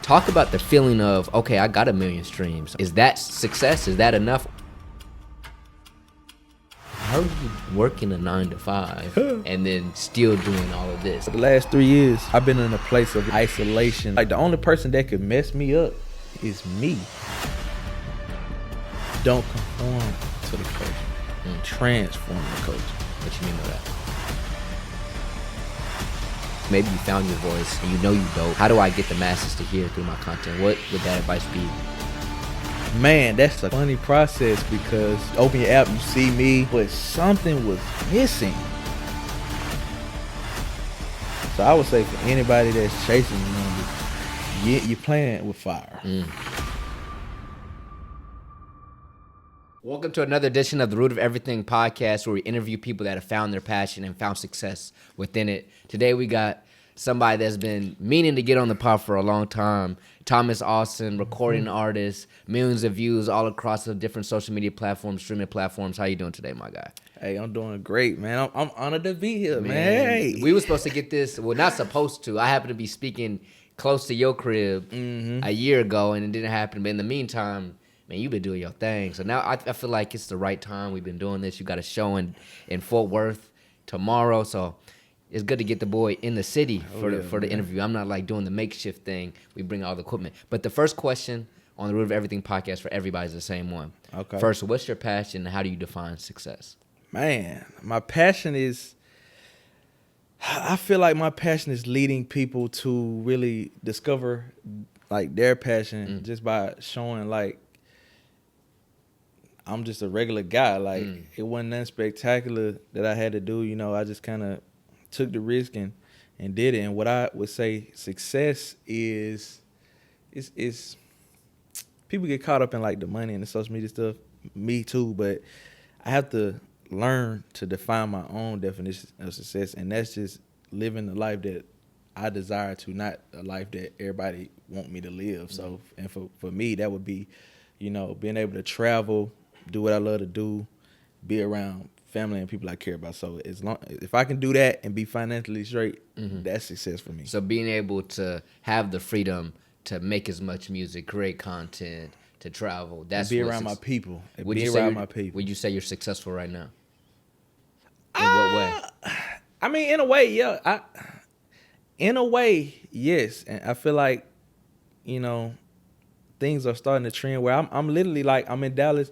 Talk about the feeling of, okay, I got 1 million streams. Is that success? Is that enough? How are you working a 9 to 5 and then still doing all of this? For the last 3 years, I've been in a place of isolation. Like, the only person that could mess me up is me. Don't conform to the culture. Transform the culture. What you mean by that? Maybe you found your voice and you know you dope. How do I get the masses to hear through my content? What would that advice be? Man, that's a funny process because you open your app, you see me, but something was missing. So I would say for anybody that's chasing numbers, you're playing with fire. Welcome to another edition of the Root of Everything podcast, where we interview people that have found their passion and found success within it. Today we got somebody that's been meaning to get on the pod for a long time. Thomas Austin, recording artist, millions of views all across the different social media platforms, streaming platforms. How you doing today, my guy? Hey, I'm doing great, man. I'm honored to be here, man. Hey. We were supposed to get this, well, not supposed to. I happened to be speaking close to your crib a year ago, and it didn't happen. But in the meantime, man, you've been doing your thing. So now I feel like it's the right time. We've been doing this. You got a show in Fort Worth tomorrow. So it's good to get the boy in the city for the interview. I'm not like doing the makeshift thing. We bring all the equipment. But the first question on the Root of Everything podcast for everybody is the same one. Okay. First, what's your passion and how do you define success? Man, my passion is, I feel like my passion is leading people to really discover like their passion just by showing like, I'm just a regular guy. Like, it wasn't nothing spectacular that I had to do. You know, I just kind of took the risk and did it. And what I would say success is people get caught up in like the money and the social media stuff. Me too, but I have to learn to define my own definition of success, and that's just living the life that I desire to, not a life that everybody want me to live. So, and for me, that would be, you know, being able to travel, do what I love to do, be around family and people I care about. So if I can do that and be financially straight, that's success for me. So being able to have the freedom to make as much music, create content, to travel, that's be around my people. Would you say you're successful right now? In what way? I mean, in a way, yeah. In a way, yes. And I feel like, you know, things are starting to trend where I'm literally like, I'm in Dallas.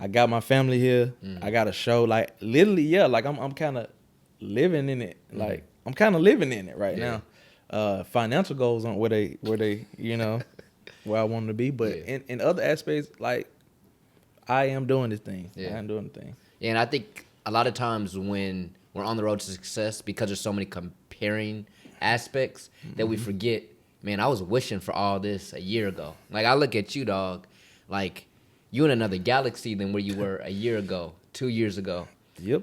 I got my family here. I got a show. Like, literally, yeah. Like, I'm kind of living in it. Like, I'm kind of living in it right now. Financial goals aren't where they you know, where I want them to be. But in other aspects, like, I am doing this thing. I am doing the thing. Yeah, and I think a lot of times when we're on the road to success, because there's so many comparing aspects that we forget, man, I was wishing for all this a year ago. Like, I look at you, dog, like, you in another galaxy than where you were a year ago, 2 years ago. Yep.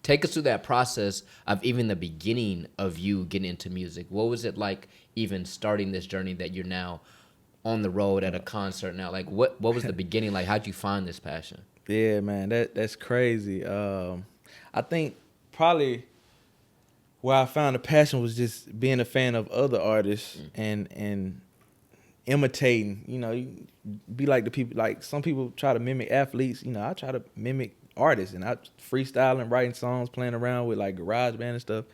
Take us through that process of even the beginning of you getting into music. What was it like even starting this journey that you're now on the road at a concert now? Like, what was the beginning like? How'd you find this passion? Yeah, man, that's crazy. I think probably where I found the passion was just being a fan of other artists and imitating. You know, you be like the people. Like, some people try to mimic athletes. You know, I try to mimic artists, and I freestyling, writing songs, playing around with like garage band and stuff.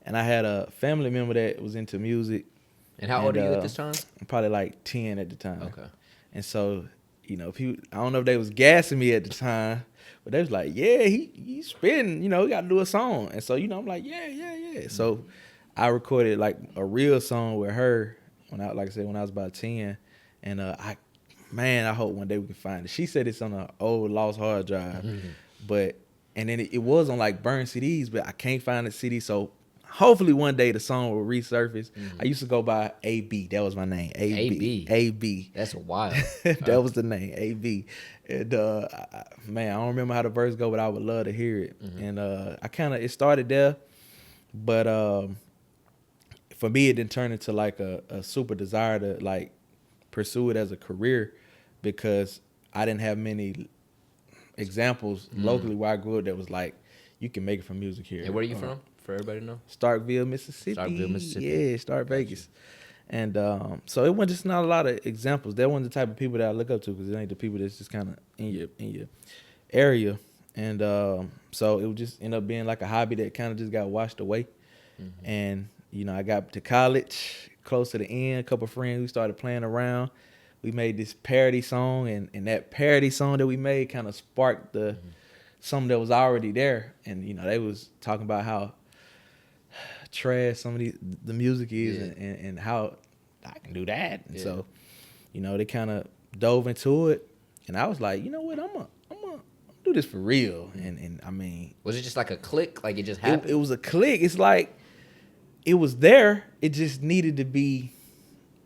And I had a family member that was into music. And how old are you at this time? I'm probably like 10 at the time. Okay. And so, you know, people, I don't know if they was gassing me at the time, but they was like, yeah, he's spitting, you know, he got to do a song. And so, you know, I'm like, yeah. So I recorded like a real song with her when I was about 10. And I hope one day we can find it. She said it's on an old lost hard drive, and then it was on like burned CDs, but I can't find the CD. So hopefully one day the song will resurface. I used to go by AB. That was my name. AB. That's wild. That was the name, AB. And man, I don't remember how the verse go, but I would love to hear it. And it started there, but for me it didn't turn into like a super desire to like pursue it as a career, because I didn't have many examples locally where I grew up that was like, you can make it from music here. And where are you from, for everybody to know? Starkville, Mississippi. Yeah, Stark Vegas. And so it was just not a lot of examples. That wasn't the type of people that I look up to because it ain't the people that's just kind of in your area. And so it would just end up being like a hobby that kind of just got washed away. Mm-hmm. And, you know, I got to college, close to the end, a couple of friends, we started playing around. We made this parody song, and that parody song that we made kind of sparked the something that was already there. And, you know, they was talking about how trash some of the music is and how I can do that. And so, you know, they kind of dove into it. And I was like, you know what, I'm gonna do this for real. And I mean, was it just like a click? Like it just happened? It was a click. It's like it was there. It just needed to be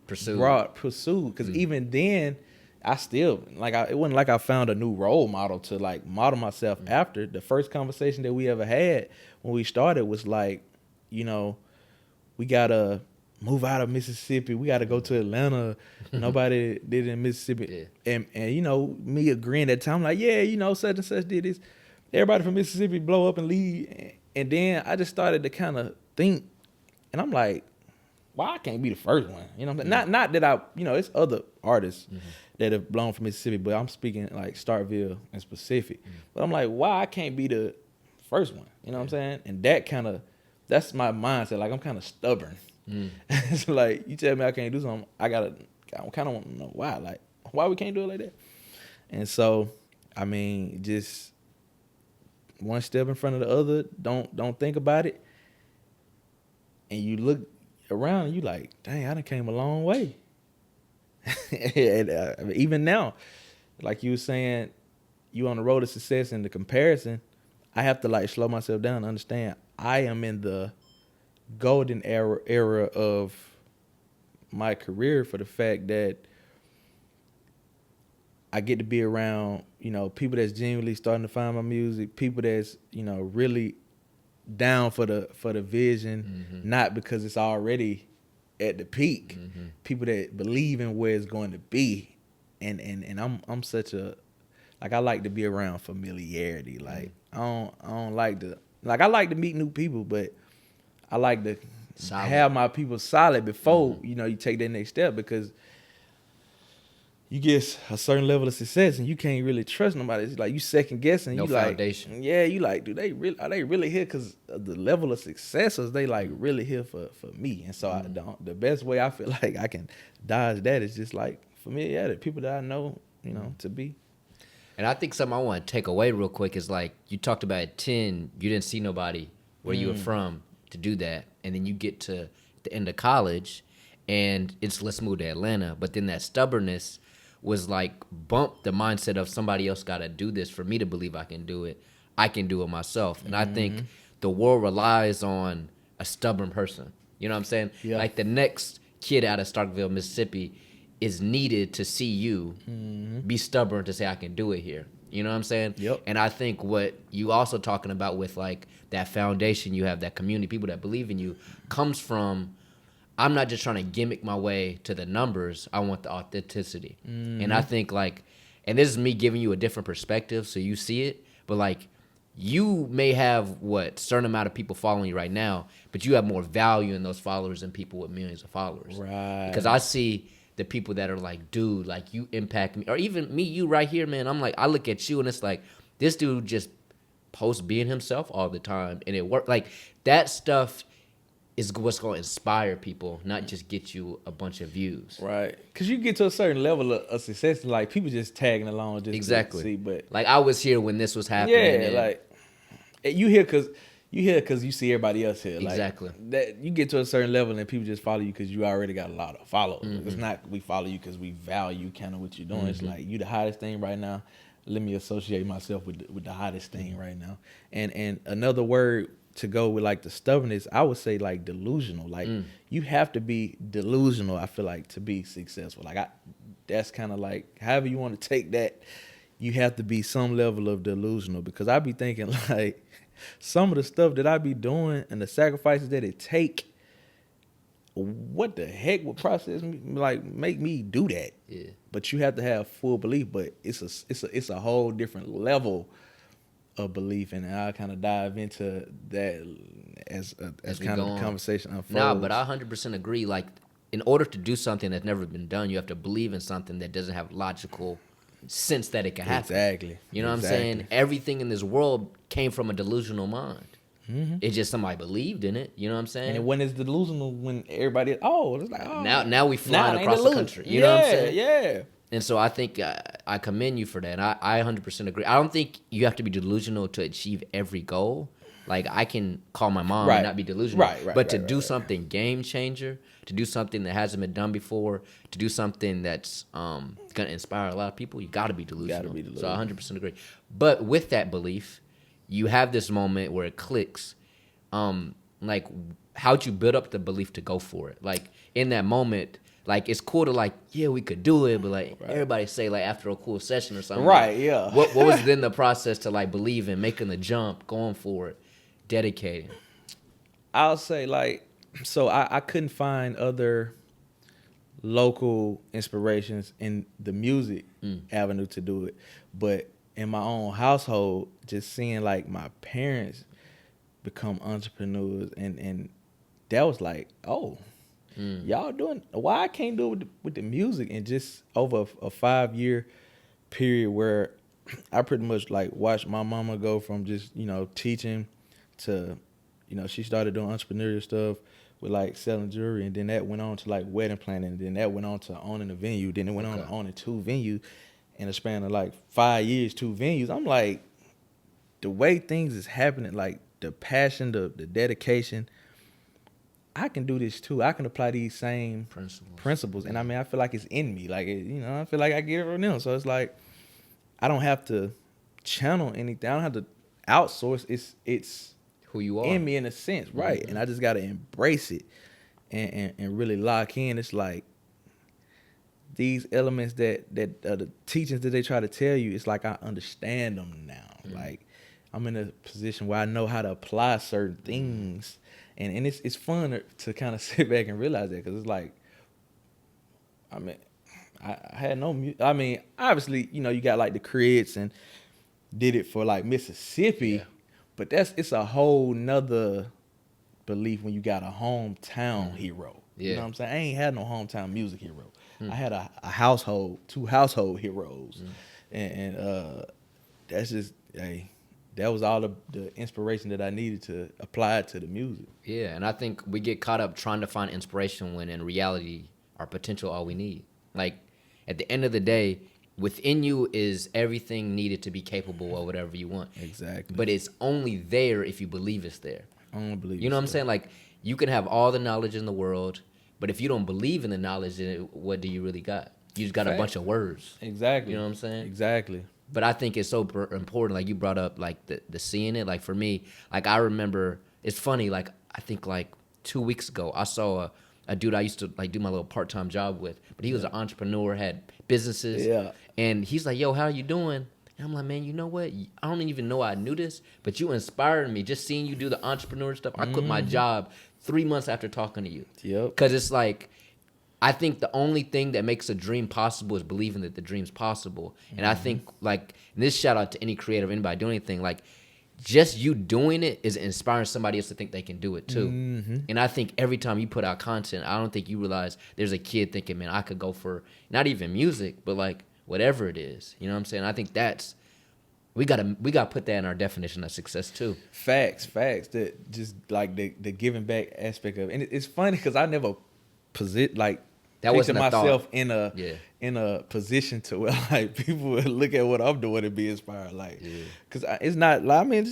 pursued. Because even then, I still it wasn't like I found a new role model to like model myself after. The first conversation that we ever had when we started was like, you know, we gotta move out of Mississippi. We gotta go to Atlanta. Nobody did it in Mississippi. Yeah. And you know, me agreeing at the time, like, yeah, you know, such and such did this. Everybody from Mississippi blow up and leave. And then I just started to kind of think, and I'm like, why I can't be the first one? You know what I'm saying? Not that I, you know, it's other artists that have blown from Mississippi, but I'm speaking like Starkville in specific. But I'm like, why I can't be the first one? You know what I'm saying? And that's my mindset. Like, I'm kind of stubborn. It's like, you tell me I can't do something, I kind of want to know why. Like, why we can't do it like that? And so, I mean, just one step in front of the other. Don't think about it. And you look around and you like, dang, I done came a long way. And I mean, even now, like you were saying, you on the road to success and the comparison, I have to like slow myself down and understand I am in the golden era of my career for the fact that I get to be around, you know, people that's genuinely starting to find my music, people that's, you know, really down for the vision, not because it's already at the peak. People that believe in where it's going to be. And I'm such a, like, I like to be around familiarity. Like, I don't like to, like, I like to meet new people, but I like to have my people solid before, you know, you take that next step, because you get a certain level of success and you can't really trust nobody. It's like you second guessing. No you foundation. Like, yeah, you like, are they really here because of the level of success, or is they like really here for me? And so the best way I feel like I can dodge that is just like familiarity, people that I know, you know, to be. And I think something I want to take away real quick is like, you talked about at 10, you didn't see nobody where you were from to do that. And then you get to the end of college and it's, let's move to Atlanta. But then that stubbornness was like, bump the mindset of somebody else got to do this for me to believe I can do it. I can do it myself. And I think the world relies on a stubborn person. You know what I'm saying? Yeah. Like the next kid out of Starkville, Mississippi is needed to see you be stubborn to say, I can do it here. You know what I'm saying? Yep. And I think what you also talking about with like that foundation you have, that community, people that believe in you, comes from, I'm not just trying to gimmick my way to the numbers. I want the authenticity. And I think like, and this is me giving you a different perspective so you see it, but like you may have certain amount of people following you right now, but you have more value in those followers than people with millions of followers. Right. Because I see the people that are like, dude, like you impact me, or even me, you right here, man. I'm like, I look at you and it's like, this dude just posts being himself all the time and it worked. Like that stuff is what's going to inspire people, not just get you a bunch of views. Right. Because you get to a certain level of success, and like people just tagging along just exactly. to see. But like I was here when this was happening. Yeah, like you here because you see everybody else here. Exactly. Like, that you get to a certain level and people just follow you because you already got a lot of followers. It's not we follow you because we value kind of what you're doing. It's like you the hottest thing right now. Let me associate myself with the hottest thing right now. And another word to go with like the stubbornness, I would say like delusional. Like you have to be delusional, I feel like, to be successful. Like that's kind of like, however you want to take that, you have to be some level of delusional, because I be thinking like some of the stuff that I be doing and the sacrifices that it take, what the heck would process me, like make me do that? Yeah. But you have to have full belief, but it's a whole different level of belief, and I'll kind of dive into that as kind of the conversation unfolds. Nah, but I 100% agree. Like, in order to do something that's never been done, you have to believe in something that doesn't have logical sense that it can happen. Exactly. You know what I'm saying? Everything in this world came from a delusional mind. It's just somebody believed in it. You know what I'm saying? And when it's delusional, when everybody, it's like, oh. Now we flying across the country. You know what I'm saying? Yeah. And so I think I commend you for that. I 100% agree. I don't think you have to be delusional to achieve every goal. Like, I can call my mom and not be delusional. But to do something game changer, to do something that hasn't been done before, to do something that's going to inspire a lot of people, you got to be delusional. So I 100% agree. But with that belief, you have this moment where it clicks. Like, how'd you build up the belief to go for it? Like, in that moment, like, it's cool to, like, yeah, we could do it, but, like, everybody say, like, after a cool session or something. Right, yeah. What was then the process to, like, believe in, making the jump, going for it, dedicating? I'll say, like, so I couldn't find other local inspirations in the music avenue to do it. But in my own household, just seeing, like, my parents become entrepreneurs, and that was like, oh, y'all doing, why I can't do it with the music? And just over a 5-year period where I pretty much, like, watched my mama go from just, you know, teaching to, you know, she started doing entrepreneurial stuff with, like, selling jewelry, and then that went on to, like, wedding planning, and then that went on to owning a venue, then it went on to owning 2 venues in a span of, like, 5 years, 2 venues. I'm like, the way things is happening, like, the passion, the dedication, I can do this too. I can apply these same principles. And I mean, I feel like it's in me. Like, you know, I feel like I get it from them. So it's like, I don't have to channel anything. I don't have to outsource. It's who you are in me in a sense, right? And I just got to embrace it and really lock in. It's like these elements that the teachings that they try to tell you, it's like I understand them now. Like, I'm in a position where I know how to apply certain things. And it's fun to kind of sit back and realize that, because it's like, I mean, I had I mean, obviously, you know, you got, like, the Creds and did it for, like, Mississippi, but it's a whole nother belief when you got a hometown hero. You know what I'm saying? I ain't had no hometown music hero. I had a household, 2 household heroes. And that's just, hey, that was all the inspiration that I needed to apply it to the music. Yeah, and I think we get caught up trying to find inspiration when in reality, our potential all we need. Like, at the end of the day, within you is everything needed to be capable of whatever you want. Exactly. But it's only there if you believe it's there. I don't believe You know what I'm saying? Like, you can have all the knowledge in the world, but if you don't believe in the knowledge, then what do you really got? You just got a bunch of words. Exactly. You know what I'm saying? Exactly. But I think it's so important, like you brought up, like the seeing it. Like, for me, like, I remember, it's funny, like, I think, like, 2 weeks ago, I saw a dude I used to, like, do my little part-time job with, but he was an entrepreneur, had businesses. Yeah. And he's like, yo, how you doing? And I'm like, man, you know what? I don't even know I knew this, but you inspired me. Just seeing you do the entrepreneur stuff. I quit my job 3 months after talking to you. Yep. Because it's like, I think the only thing that makes a dream possible is believing that the dream's possible. And I think, like, and this shout out to any creative, anybody doing anything, like, just you doing it is inspiring somebody else to think they can do it too. And I think every time you put out content, I don't think you realize there's a kid thinking, man, I could go for not even music, but, like, whatever it is. You know what I'm saying? I think that's, we gotta put that in our definition of success too. Facts. That just, like, the giving back aspect of it. And it's funny because I never That wasn't myself in a position to where, like, people would look at what I'm doing and be inspired, like, because it's not, I mean,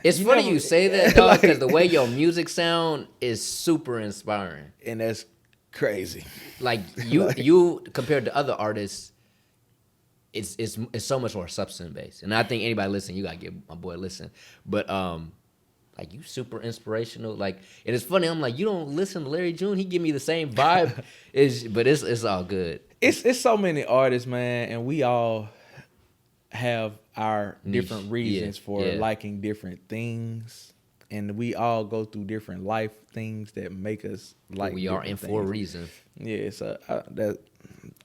it's funny you say that, dog, because the way your music sound is super inspiring, and that's crazy. Like, you compared to other artists, it's so much more substance based, and I think anybody listening, you gotta give my boy a listen, but like, you super inspirational. Like, and it's funny, I'm like, you don't listen to Larry June, he give me the same vibe. But it's all good. It's so many artists, man, and we all have our different reasons for liking different things, and we all go through different life things that make us like. We are in things. for a reason. Yeah, so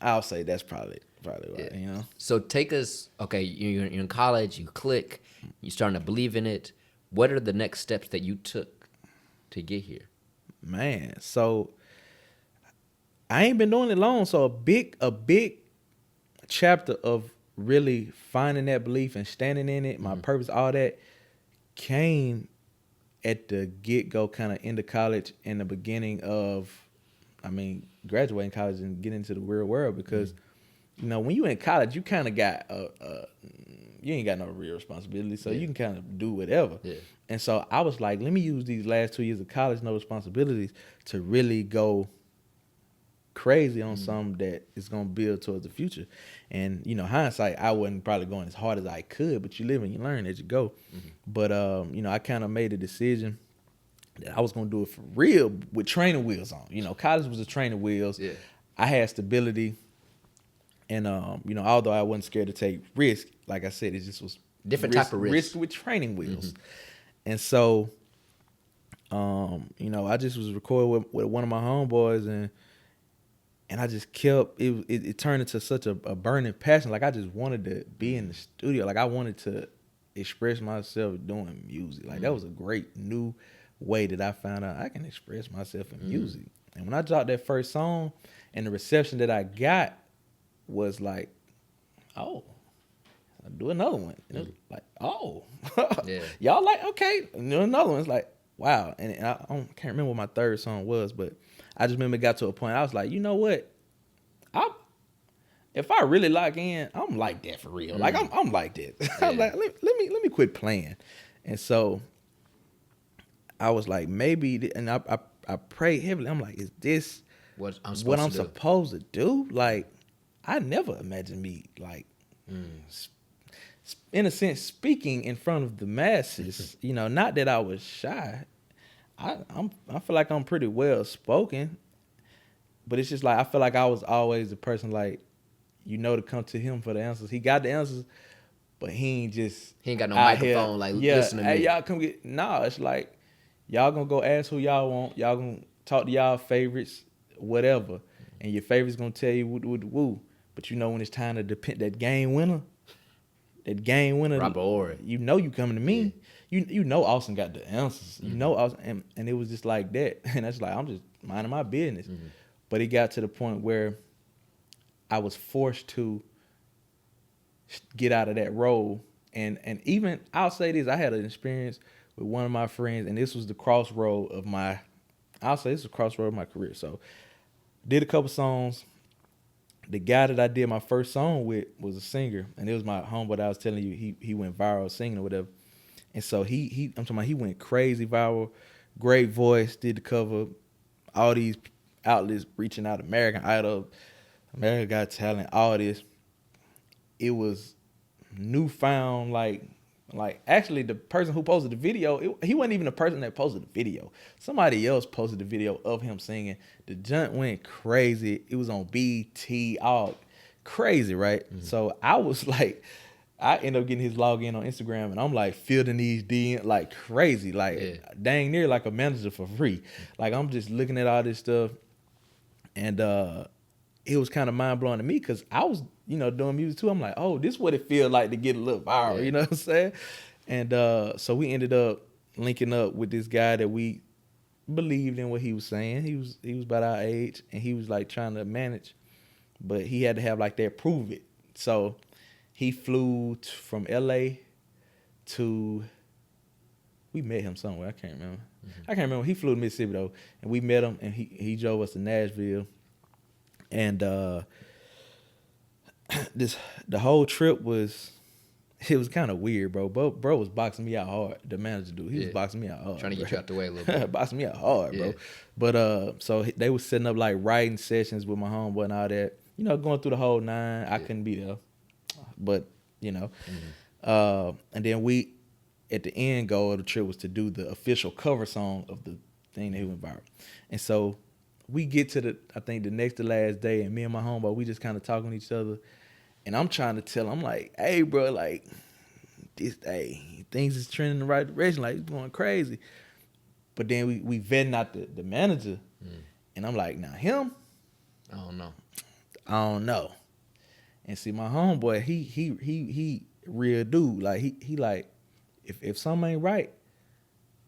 I'll say that's probably right. You know. So take us. Okay, you're in college. You click. You're starting to believe in it. What are the next steps that you took to get here? Man, so I ain't been doing it long, so a big chapter of really finding that belief and standing in it, my purpose, all that came at the get-go, kind of into college and the beginning of, graduating college and getting into the real world. Because when you in college, you kind of got you ain't got no real responsibility, so you can kind of do whatever. Yeah. And so I was like, let me use these last 2 years of college, no responsibilities, to really go crazy on something that is gonna build towards the future. And hindsight, I wasn't probably going as hard as I could, but you live and you learn as you go. But I kind of made a decision that I was gonna do it for real with training wheels on. College was the training wheels. Yeah. I had stability, and although I wasn't scared to take risk, like I said, it just was different type of risk with training wheels. And so I just was recording with one of my homeboys, and I just kept it turned into such a burning passion. Like I just wanted to be in the studio. Like I wanted to express myself doing music. Like that was a great new way that I found out I can express myself in music. And when I dropped that first song, and the reception that I got was like, oh, I'll do another one. And it was like, oh, yeah. Y'all like, okay, another one. It's like, wow. And I can't remember what my third song was, but I just remember it got to a point I was like, you know what? If I really lock in, I'm like that for real. Like I'm like that. Yeah. I was like, let me quit playing. And so I was like, maybe, and I prayed heavily. I'm like, is this what I'm supposed to do? Like, I never imagined me like, in a sense, speaking in front of the masses. Not that I was shy. I feel like I'm pretty well spoken, but it's just like I feel like I was always the person like, to come to him for the answers. He got the answers, but he ain't got no microphone like listen to me. Hey, y'all come get. Nah, it's like y'all gonna go ask who y'all want. Y'all gonna talk to y'all favorites, whatever, and your favorites gonna tell you woo. But when it's time to depend that game winner, Robert Ory, you coming to me. Yeah. Austin got the answers. Austin, and it was just like that. And that's like, I'm just minding my business. But it got to the point where I was forced to get out of that role. And even, I'll say this, I had an experience with one of my friends, and this was the crossroad of my career. So did a couple songs. The guy that I did my first song with was a singer, and it was my homeboy that I was telling you, he went viral singing or whatever. And so I'm talking about, he went crazy viral, great voice, did the cover, all these outlets reaching out, American Idol, American Got Talent, all this. It was newfound, like actually the person who posted the video, he wasn't even the person that posted the video. Somebody else posted the video of him singing. The junk went crazy. It was on BT, all crazy, right? So I was like, I ended up getting his login on Instagram, and I'm like fielding these DMs like crazy, like dang near like a manager for free. Like I'm just looking at all this stuff, and it was kind of mind blowing to me because I was, doing music too. I'm like, oh, this is what it feels like to get a little viral, you know what I'm saying? And so we ended up linking up with this guy that we believed in what he was saying. He was about our age, and he was like trying to manage, but he had to have like that prove it. So he flew from LA to, we met him somewhere. I can't remember. He flew to Mississippi though, and we met him, and he drove us to Nashville. And the whole trip was kind of weird, bro. Bro was boxing me out hard. The manager dude, he was boxing me out hard, trying to get you out the way a little bit. Boxing me out hard, bro. But so they was setting up like writing sessions with my homeboy and all that. Going through the whole nine. I couldn't be there, but and then we, at the end goal of the trip was to do the official cover song of the thing that went viral. And so we get to the next to last day, and me and my homeboy, we just kind of talking to each other. And I'm trying to tell him, I'm like, hey, bro, like, things is trending in the right direction. Like, it's going crazy. But then we vetting out the manager. And I'm like, now him? I don't know. And see, my homeboy, he real dude. Like, he like, if something ain't right,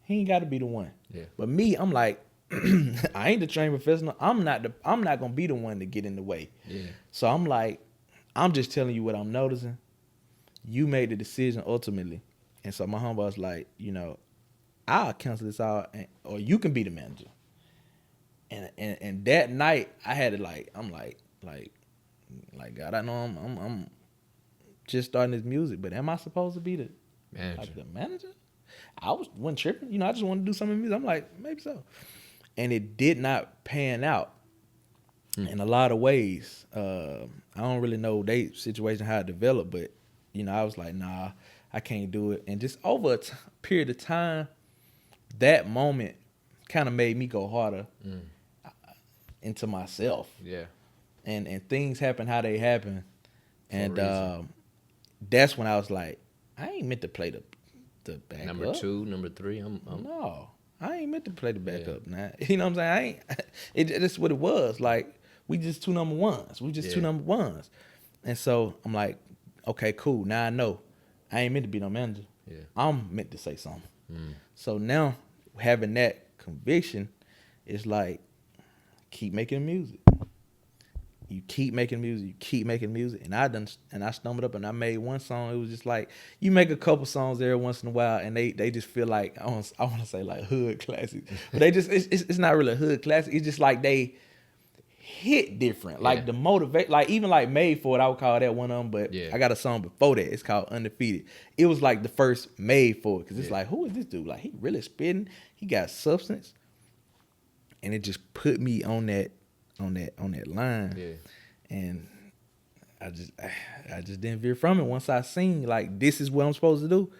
he ain't got to be the one. Yeah. But me, I'm like, I ain't the trained professional. I'm not gonna be the one to get in the way. Yeah. So I'm like, I'm just telling you what I'm noticing. You made the decision ultimately. And so my homeboy was like, I'll cancel this out, or you can be the manager. And that night I had to I'm like God, I know I'm just starting this music, but am I supposed to be the manager? I wasn't tripping, I just wanted to do something in music. I'm like, maybe so. And it did not pan out in a lot of ways. I don't really know their situation, how it developed, but I was like, nah, I can't do it. And just over a period of time, that moment kind of made me go harder into myself. Yeah. And things happen how they happen. And that's when I was like, I ain't meant to play the backup. Number 2, number 3. No, I ain't meant to play the backup now. You know what I'm saying? That's what it was. Like, we just 2 number ones. We just 2 number ones. And so I'm like, okay, cool. Now I know. I ain't meant to be no manager. Yeah. I'm meant to say something. So now having that conviction, it's like, keep making music. You keep making music. You keep making music. And I stumbled up and I made one song. It was just like, you make a couple songs every once in a while, and they just feel like, I want to say like hood classic, but they just it's not really a hood classic. It's just like they hit different. Like the motivate, like even like Made For It, I would call that one of them. But I got a song before that. It's called Undefeated. It was like the first Made For It, because it's like, who is this dude? Like, he really spitting. He got substance, and it just put me on that line. Yeah. And I just didn't veer from it. Once I seen like, this is what I'm supposed to do,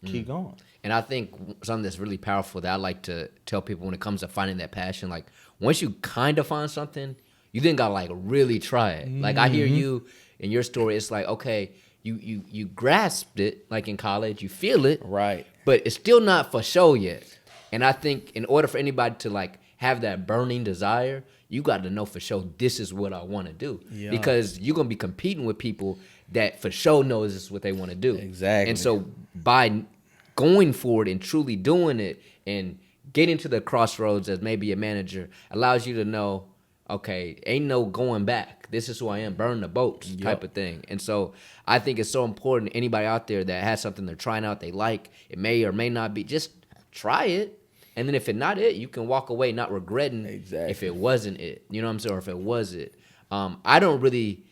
keep going. And I think something that's really powerful that I like to tell people when it comes to finding that passion, like, once you kind of find something, you then gotta like really try it. Like, I hear you in your story, it's like, okay, you grasped it, like in college, you feel it, Right. but it's still not for show yet. And I think in order for anybody to like have that burning desire, you got to know for sure, this is what I want to do. Yeah. Because you're going to be competing with people that for sure knows this is what they want to do. Exactly. And so by going for it and truly doing it and getting to the crossroads as maybe a manager allows you to know, okay, ain't no going back. This is who I am, burn the boats type of thing. And so I think it's so important, anybody out there that has something they're trying out, they like, it may or may not be, just try it. And then if it's not it, you can walk away not regretting if it wasn't it. You know what I'm saying? Or if it was it. I don't really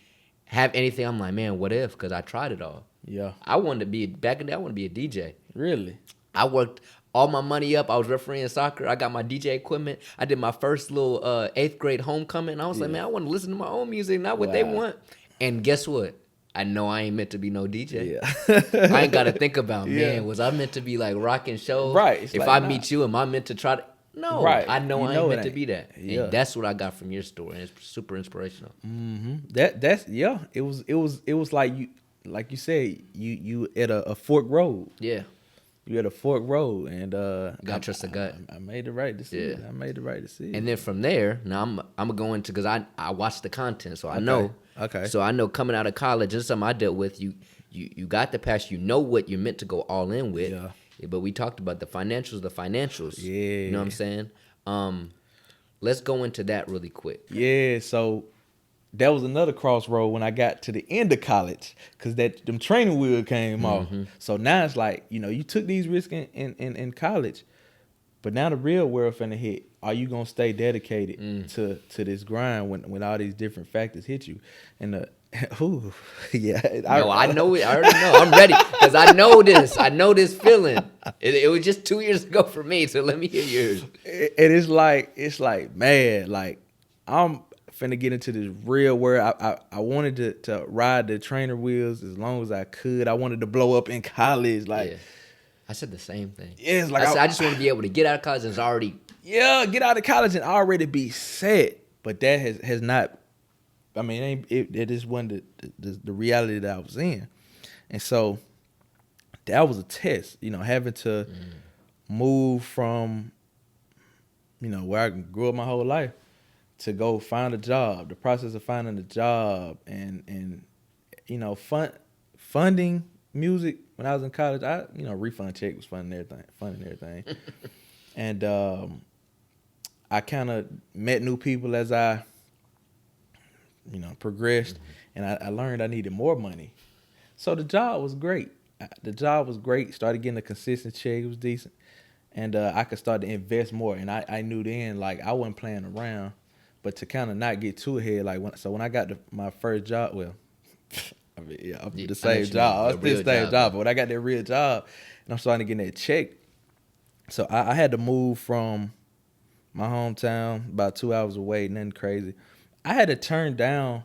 have anything. I'm like, man, what if? Because I tried it all. Yeah. I wanted to be, back in the day, I wanted to be a DJ. Really? I worked all my money up. I was refereeing soccer. I got my DJ equipment. I did my first little 8th grade homecoming. I was like, man, I want to listen to my own music, not what they want. And guess what? I know I ain't meant to be no DJ. Yeah. I ain't got to think about, man, was I meant to be like rocking shows? Right. If like, I meet you, am I meant to try to? No. Right. I know I ain't meant to be that. Yeah. And that's what I got from your story. And it's super inspirational. Mm-hmm. That's It was like you said, you at a fork road. Yeah. You at a fork road, and got trust the gut. I made the right decision. Yeah. I made the right decision. And then from there, now I'm gonna go into, because I watched the content, so I know. Okay. So I know coming out of college, this is something I dealt with. You got the passion. You know what you're meant to go all in with. Yeah. But we talked about the financials. Yeah. You know what I'm saying? Let's go into that really quick. Yeah. So that was another crossroad when I got to the end of college, because them training wheels came off. So now it's like, you took these risks in college, but now the real world finna hit. Are you gonna stay dedicated to this grind when all these different factors hit you? And yeah. I know it. I already know. I'm ready, because I know this. I know this feeling. It was just 2 years ago for me. So let me hear yours. And it's like, man, like, I'm finna get into this real world. I wanted to ride the trainer wheels as long as I could. I wanted to blow up in college. Like, yeah. I said the same thing. Yeah, it's like I just want to be able to get out of college and it's already. Yeah, get out of college and already be set. But that has not. I mean, it just wasn't the reality that I was in, and so that was a test. Having to move from, where I grew up my whole life, to go find a job. The process of finding a job and funding music when I was in college. Refund check was fun and everything, and I kind of met new people as I, progressed, and I learned I needed more money. So the job was great. Started getting a consistent check. It was decent. And I could start to invest more. And I knew then, like, I wasn't playing around. But to kind of not get too ahead, like, when I got my first job, well, I'm the same job. I was still the same job. But when I got that real job, and I'm starting to get that check, so I had to move from my hometown, about 2 hours away, nothing crazy. I had to turn down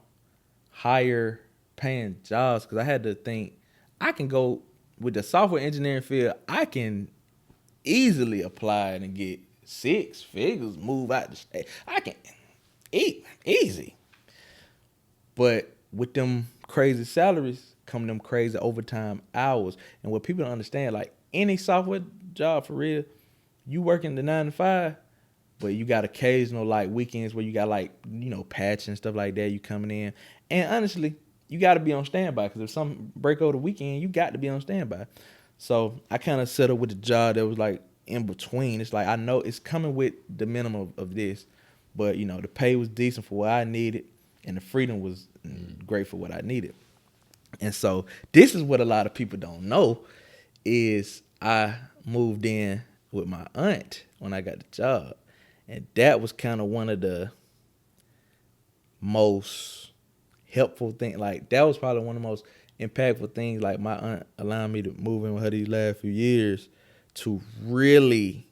higher paying jobs because I had to think, I can go with the software engineering field, I can easily apply and get 6 figures, move out the state. I can eat easy. But with them crazy salaries come them crazy overtime hours. And what people don't understand, like any software job for real, you working the 9 to 5, but you got occasional like weekends where you got like, patch and stuff like that, you coming in. And honestly, you got to be on standby because if something break over the weekend, you got to be on standby. So I kind of settled with the job that was like in between. It's like I know it's coming with the minimum of this, but the pay was decent for what I needed, and the freedom was great for what I needed. And so this is what a lot of people don't know is I moved in with my aunt when I got the job, and that was kind of one of the most helpful thing. Like that was probably one of the most impactful things. Like my aunt allowing me to move in with her these last few years to really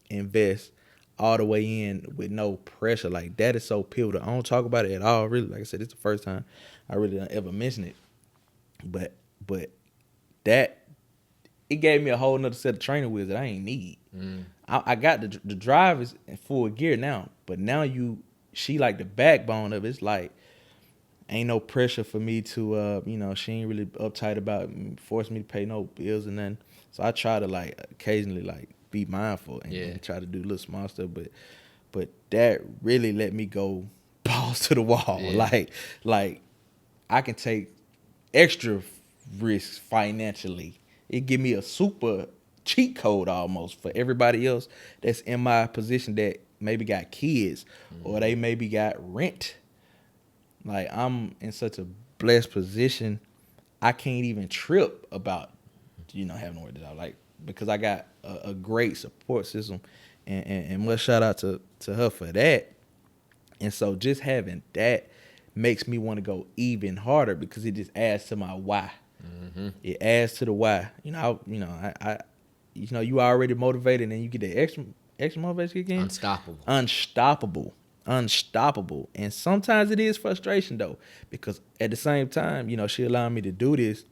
invest all the way in with no pressure. Like that is so pivotal. I don't talk about it at all. Really, like I said, it's the first time I really don't ever mention it. But that it gave me a whole nother set of training wheels that I ain't need. I got the drive is in full gear now, but now she like the backbone of it. It's like ain't no pressure for me to, she ain't really uptight about forcing me to pay no bills and nothing. So I try to like occasionally like be mindful and try to do little small stuff. But that really let me go balls to the wall. Yeah. Like I can take extra risks financially. It give me a super cheat code almost for everybody else that's in my position that maybe got kids or they maybe got rent. Like I'm in such a blessed position, I can't even trip about, having to work it out. Like because I got a great support system, and much shout out to her for that. And so just having that makes me want to go even harder because it just adds to my why. It adds to the why. You already motivated, and you get the extra motivation again. Unstoppable. And sometimes it is frustration though, because at the same time, she allowed me to do this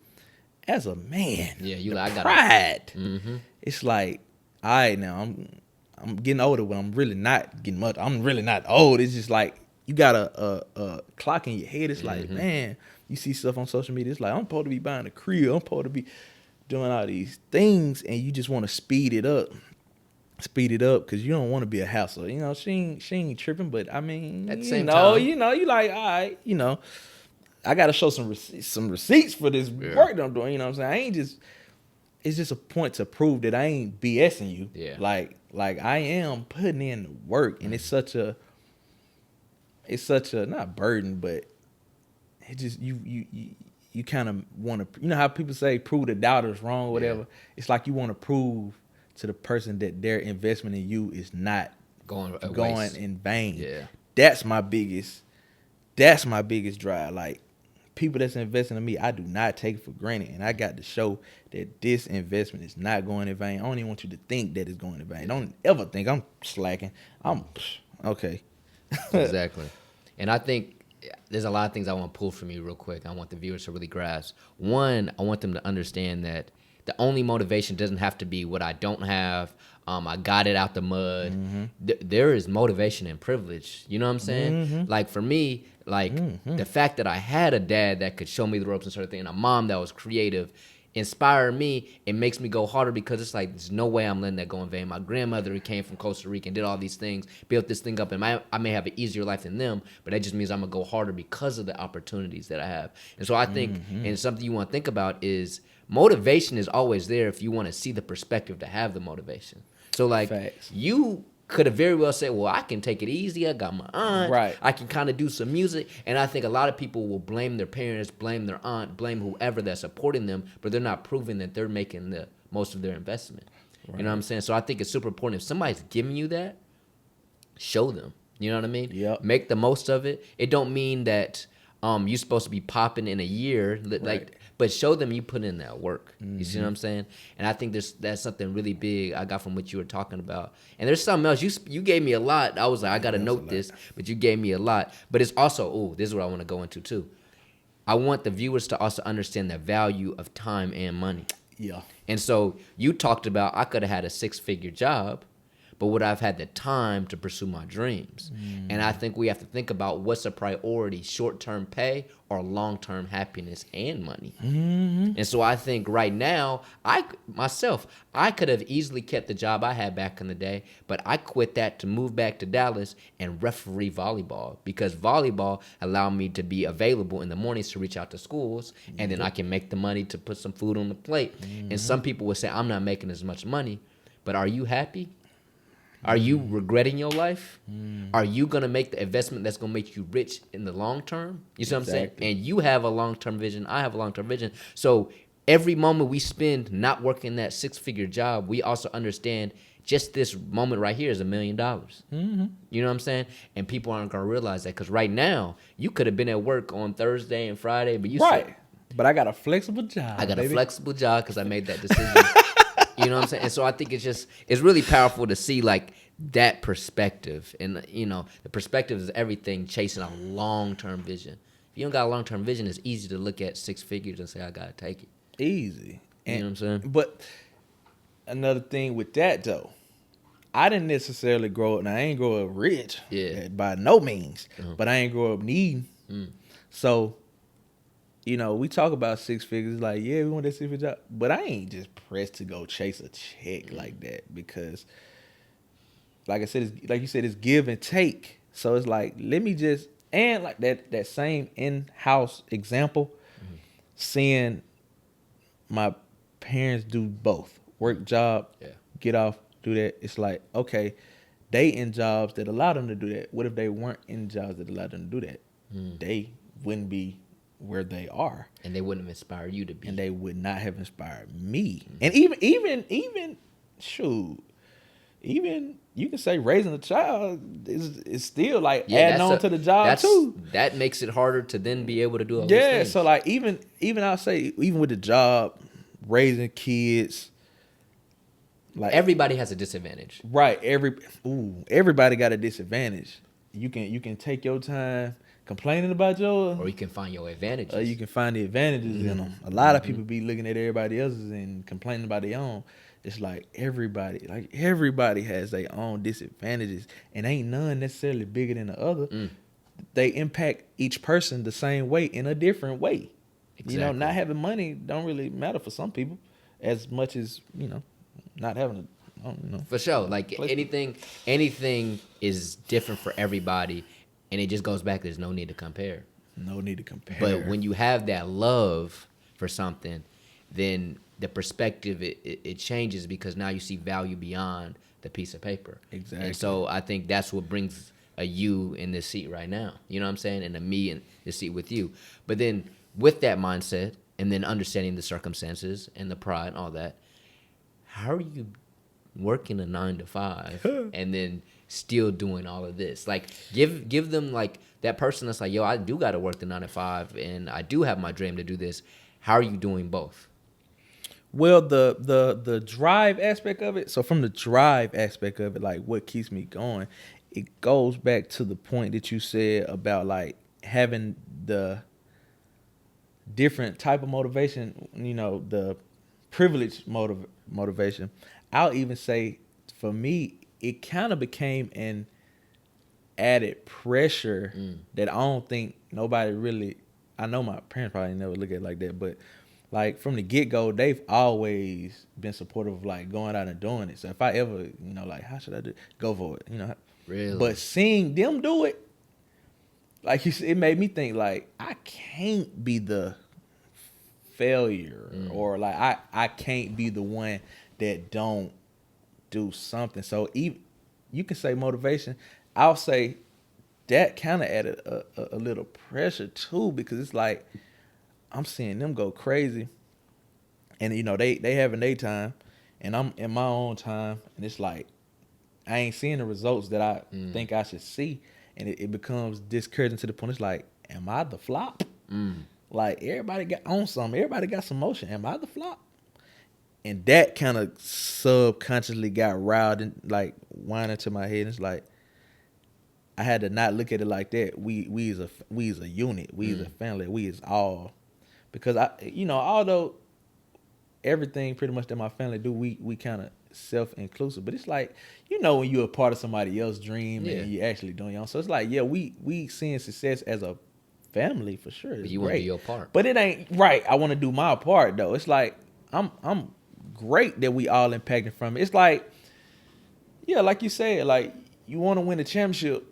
as a man. Yeah, I got pride. It's like, all right, now I'm getting older, but I'm really not getting much. I'm really not old. It's just like you got a clock in your head. It's like, man, you see stuff on social media. It's like I'm supposed to be buying a crib. I'm supposed to be doing all these things, and you just want to speed it up because you don't want to be a hassle. She ain't tripping, but I mean, at the same time, you like, all right, I got to show some receipts for this work that I'm doing. You know what I'm saying? It's just a point to prove that I ain't BSing you. Yeah. Like I am putting in the work, and it's such a not burden, but it just you kind of want to, how people say prove the doubters wrong or whatever. Yeah. It's like you want to prove to the person that their investment in you is not going in vain. Yeah. That's my biggest drive. Like people that's investing in me, I do not take it for granted. And I got to show that this investment is not going in vain. I don't even want you to think that it's going in vain. Don't ever think I'm slacking. I'm okay. Exactly. And I think there's a lot of things I want to pull from you real quick. I want the viewers to really grasp. One, I want them to understand that the only motivation doesn't have to be what I don't have. I got it out the mud. There is motivation and privilege. You know what I'm saying? Like for me, the fact that I had a dad that could show me the ropes and sort of thing, and a mom that was creative, inspired me. It makes me go harder because it's like there's no way I'm letting that go in vain. My grandmother, who came from Costa Rica and did all these things, built this thing up, and I may have an easier life than them, but that just means I'm gonna go harder because of the opportunities that I have. And so I think, and something you want to think about is motivation is always there if you want to see the perspective to have the motivation. So like Facts. You could have very well said, well, I can take it easy. I got my aunt. Right. I can kind of do some music. And I think a lot of people will blame their parents, blame their aunt, blame whoever that's supporting them, but they're not proving that they're making the most of their investment. Right. You know what I'm saying? So I think it's super important. If somebody's giving you that, show them. You know what I mean? Yep. Make the most of it. It don't mean that you're supposed to be popping in a year, like, Right. but show them you put in that work. You see what I'm saying? And I think that's something really big I got from what you were talking about. And there's something else you gave me a lot. I was like, I got to note this, but you gave me a lot. But it's also, this is what I want to go into too. I want the viewers to also understand the value of time and money. Yeah. And so you talked about I could have had a 6-figure job, but would I've had the time to pursue my dreams? And I think we have to think about what's a priority, short-term pay or long-term happiness and money. And so I think right now, I could have easily kept the job I had back in the day, but I quit that to move back to Dallas and referee volleyball, because volleyball allowed me to be available in the mornings to reach out to schools, and then I can make the money to put some food on the plate. And some people would say, I'm not making as much money, but are you happy? Are you regretting your life? Are you going to make the investment that's going to make you rich in the long term? You see what I'm saying? And you have a long-term vision. I have a long-term vision. So every moment we spend not working that 6-figure job, we also understand just this moment right here is $1 million. You know what I'm saying? And people aren't going to realize that, because right now, you could have been at work on Thursday and Friday, but you said, but I got a flexible job. I got a flexible job because I made that decision. You know what I'm saying? And so I think it's really powerful to see like that perspective. And, you know, the perspective is everything, chasing a long-term vision. If you don't got a long-term vision, it's easy to look at 6 figures and say, I got to take it. Easy. You know what I'm saying? But another thing with that, though, I didn't necessarily grow up. Now, I ain't grow up rich by no means, but I ain't grow up needing. So, you know, we talk about 6 figures, like, yeah, we want that 6-figure job, but I ain't just pressed to go chase a check like that, because, like I said, like you said, it's give and take. So it's like, let me just, and like that same in-house example, seeing my parents do both, work, job, get off, do that. It's like, okay, they in jobs that allow them to do that. What if they weren't in jobs that allowed them to do that? They wouldn't be where they are, and they wouldn't have inspired you to be, and they would not have inspired me. And even shoot, even you can say raising a child is still like adding on to the job too. That makes it harder to then be able to do all those things. So like even I'll say, even with the job, raising kids, like everybody has a disadvantage, right? Everybody got a disadvantage. You can take your time complaining about yours, or you can find your advantages. You can find the advantages in them. A lot of people be looking at everybody else's and complaining about their own. It's like everybody has their own disadvantages, and ain't none necessarily bigger than the other. They impact each person the same way in a different way. Exactly. You know, not having money don't really matter for some people as much as, you know, not having For sure. Like anything is different for everybody. And it just goes back, there's no need to compare. No need to compare. But when you have that love for something, then the perspective, it changes, because now you see value beyond the piece of paper. Exactly. And so I think that's what brings a you in this seat right now. You know what I'm saying? And a me in the seat with you. But then with that mindset, and then understanding the circumstances and the pride and all that, how are you working a 9 to 5 and then still doing all of this? Like give them like that person that's like, yo, I do got to work the 9 to 5 and I do have my dream to do this. How are you doing both? Well, the drive aspect of it. So from the drive aspect of it, like what keeps me going, it goes back to the point that you said about like having the different type of motivation, you know, the privileged motivation. I'll even say for me, it kind of became an added pressure that I don't think nobody really, I know my parents probably never look at it like that, but like from the get-go, they've always been supportive of like going out and doing it. So if I ever, you know, like, how should I do it? Go for it, you know. Really? But seeing them do it, like you said, it made me think like, I can't be the failure or like I can't be the one that don't do something. So even you can say motivation. I'll say that kind of added a little pressure too, because it's like I'm seeing them go crazy, and you know they having their time, and I'm in my own time, and it's like I ain't seeing the results that I think I should see, and it becomes discouraging to the point. It's like, am I the flop? Like everybody got on something, everybody got some motion. Am I the flop? And that kind of subconsciously got riled and like whining to my head. It's like I had to not look at it like that. We is a unit. We is a family. We is all, because although everything pretty much that my family do, we kind of self-inclusive, but it's like, when you're a part of somebody else's dream and you actually doing your own. So it's like, we seeing success as a family for sure. It's you want to do your part, but it ain't right. I want to do my part though. It's like I'm great that we all impacted from it. It's like, like you said, like you want to win a championship,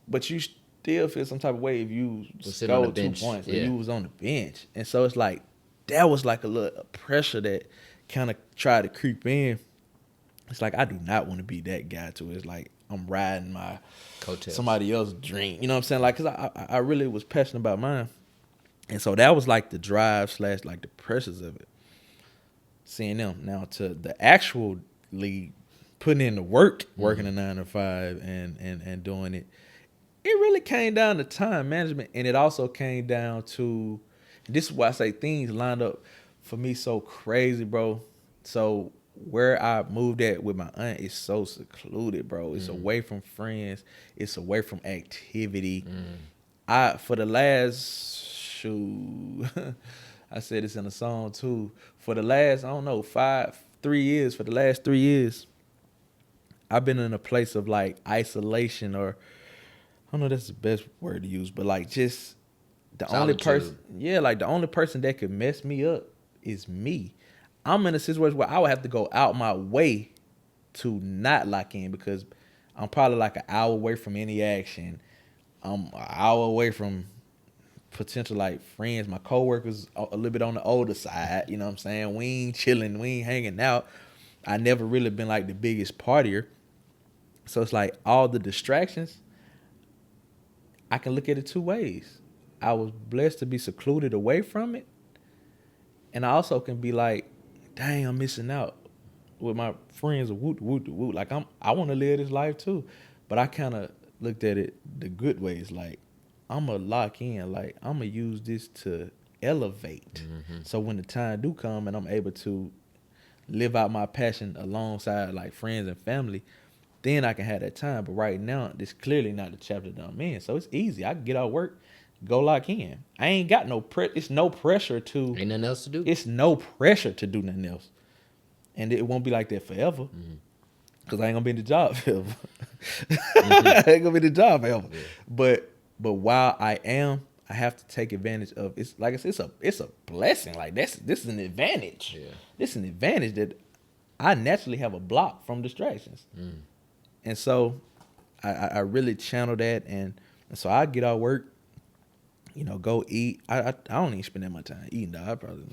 but you still feel some type of way if you scored 2 points or you was on the bench. And so it's like that was like a little pressure that kind of tried to creep in. It's like I do not want to be that guy to it. It's like I'm riding my coattails, somebody else's dream. You know what I'm saying? Like, cause I really was passionate about mine, and so that was like the drive / like the pressures of it. Seeing them now to the actual league, putting in the work, working a 9 to 5 and doing it. It really came down to time management, and it also came down to, this is why I say things lined up for me so crazy, bro. So where I moved at with my aunt is so secluded, bro. It's away from friends. It's away from activity. For the last I said this in a song too. For the last, I don't know, 3 years, for the last 3 years, I've been in a place of like isolation, or I don't know if that's the best word to use, but like just the only person, like the only person that could mess me up is me. I'm in a situation where I would have to go out my way to not lock in, because I'm probably like an hour away from any action. I'm an hour away from potential like friends. My coworkers a little bit on the older side, you know what I'm saying? We ain't chilling, we ain't hanging out. I never really been like the biggest partier. So it's like all the distractions, I can look at it two ways. I was blessed to be secluded away from it. And I also can be like, dang, I'm missing out with my friends. Woot, woot, woot. Like I want to live this life too. But I kind of looked at it the good ways. Like I'm going to lock in. Like I'm going to use this to elevate. So when the time do come and I'm able to live out my passion alongside like friends and family, then I can have that time. But right now, this clearly not the chapter that I'm in. So it's easy. I can get out of work, go lock in. I ain't got no it's no pressure to. Ain't nothing else to do. It's no pressure to do nothing else. And it won't be like that forever. Because I ain't going to be in the job forever. I ain't going to be in the job forever. Yeah. But while I am, I have to take advantage of, it's like I said, it's a blessing. Like this is an advantage. Yeah. This is an advantage that I naturally have a block from distractions. And so I really channel that, and so I get out of work, go eat. I don't even spend that much time eating, dog. I probably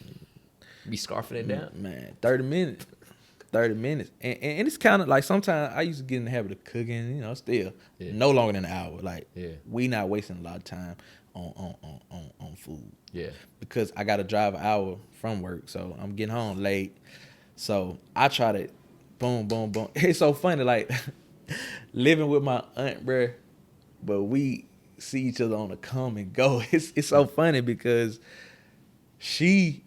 be scarfing it down. Man, 30 minutes. 30 minutes. And it's kind of like sometimes I used to get in the habit of cooking, still no longer than an hour. Like we not wasting a lot of time on food. Yeah. Because I got to drive an hour from work, so I'm getting home late. So I try to boom, boom, boom. It's so funny, like living with my aunt, bruh, but we see each other on a come and go. It's so funny because she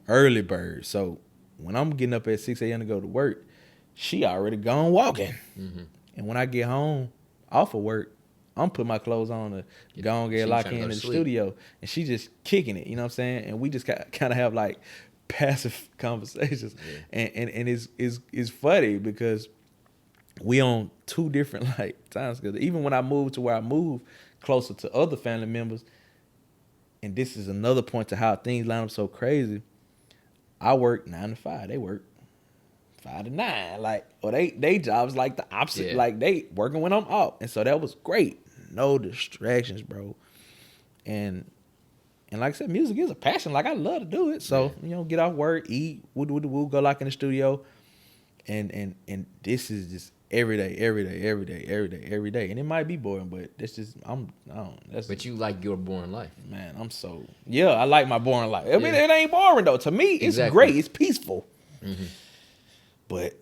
early bird. So when I'm getting up at 6 a.m. to go to work, she already gone walking. And when I get home off of work, I'm putting my clothes on to go and get locked in the studio. And she just kicking it, you know what I'm saying? And we just kind of have like passive conversations. And it's funny because we on two different like times. Because even when I moved to where I moved closer to other family members, and this is another point to how things line up so crazy, I work 9 to 5. They work 5 to 9. Like, or they jobs like the opposite. Yeah. Like they working when I'm off. And so that was great. No distractions, bro. And like I said, music is a passion. Like I love to do it. So, get off work, eat, woo, go lock in the studio. And this is just every day, and it might be boring, but that's just But you like your boring life, man. I like my boring life. I mean, it ain't boring though. To me, it's Exactly. great. It's peaceful. Mm-hmm. But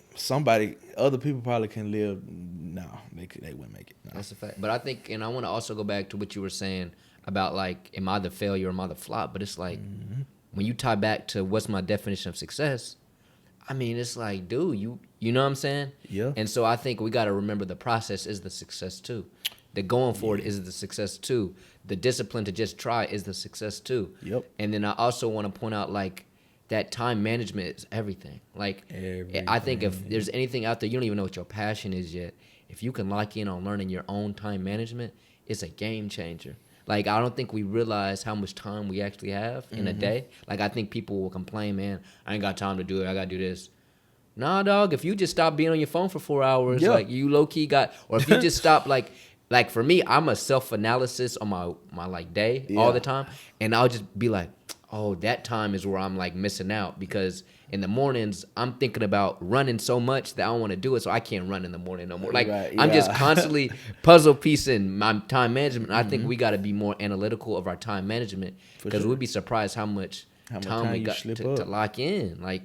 other people probably can live. No, they wouldn't make it. No. That's a fact. But I think, and I want to also go back to what you were saying about like, am I the failure or am I the flop? But it's like, when you tie back to what's my definition of success, I mean, it's like, dude, you know what I'm saying? Yeah. And so I think we got to remember the process is the success too. The going for it is the success too. The discipline to just try is the success too. Yep. And then I also want to point out like that time management is everything. Like I think if there's anything out there, you don't even know what your passion is yet. If you can lock in on learning your own time management, it's a game changer. Like, I don't think we realize how much time we actually have in a day. Like, I think people will complain, man, I ain't got time to do it. I got to do this. Nah, dog, if you just stop being on your phone for 4 hours, like, you low-key got, or if you just stop, like for me, I'm a self-analysis on my like, day all the time. And I'll just be like, oh, that time is where I'm, like, missing out. Because in the mornings, I'm thinking about running so much that I don't want to do it, so I can't run in the morning no more. Like, I'm just constantly puzzle piecing my time management. I think we got to be more analytical of our time management, because we'd be surprised how much time we got to lock in. Like,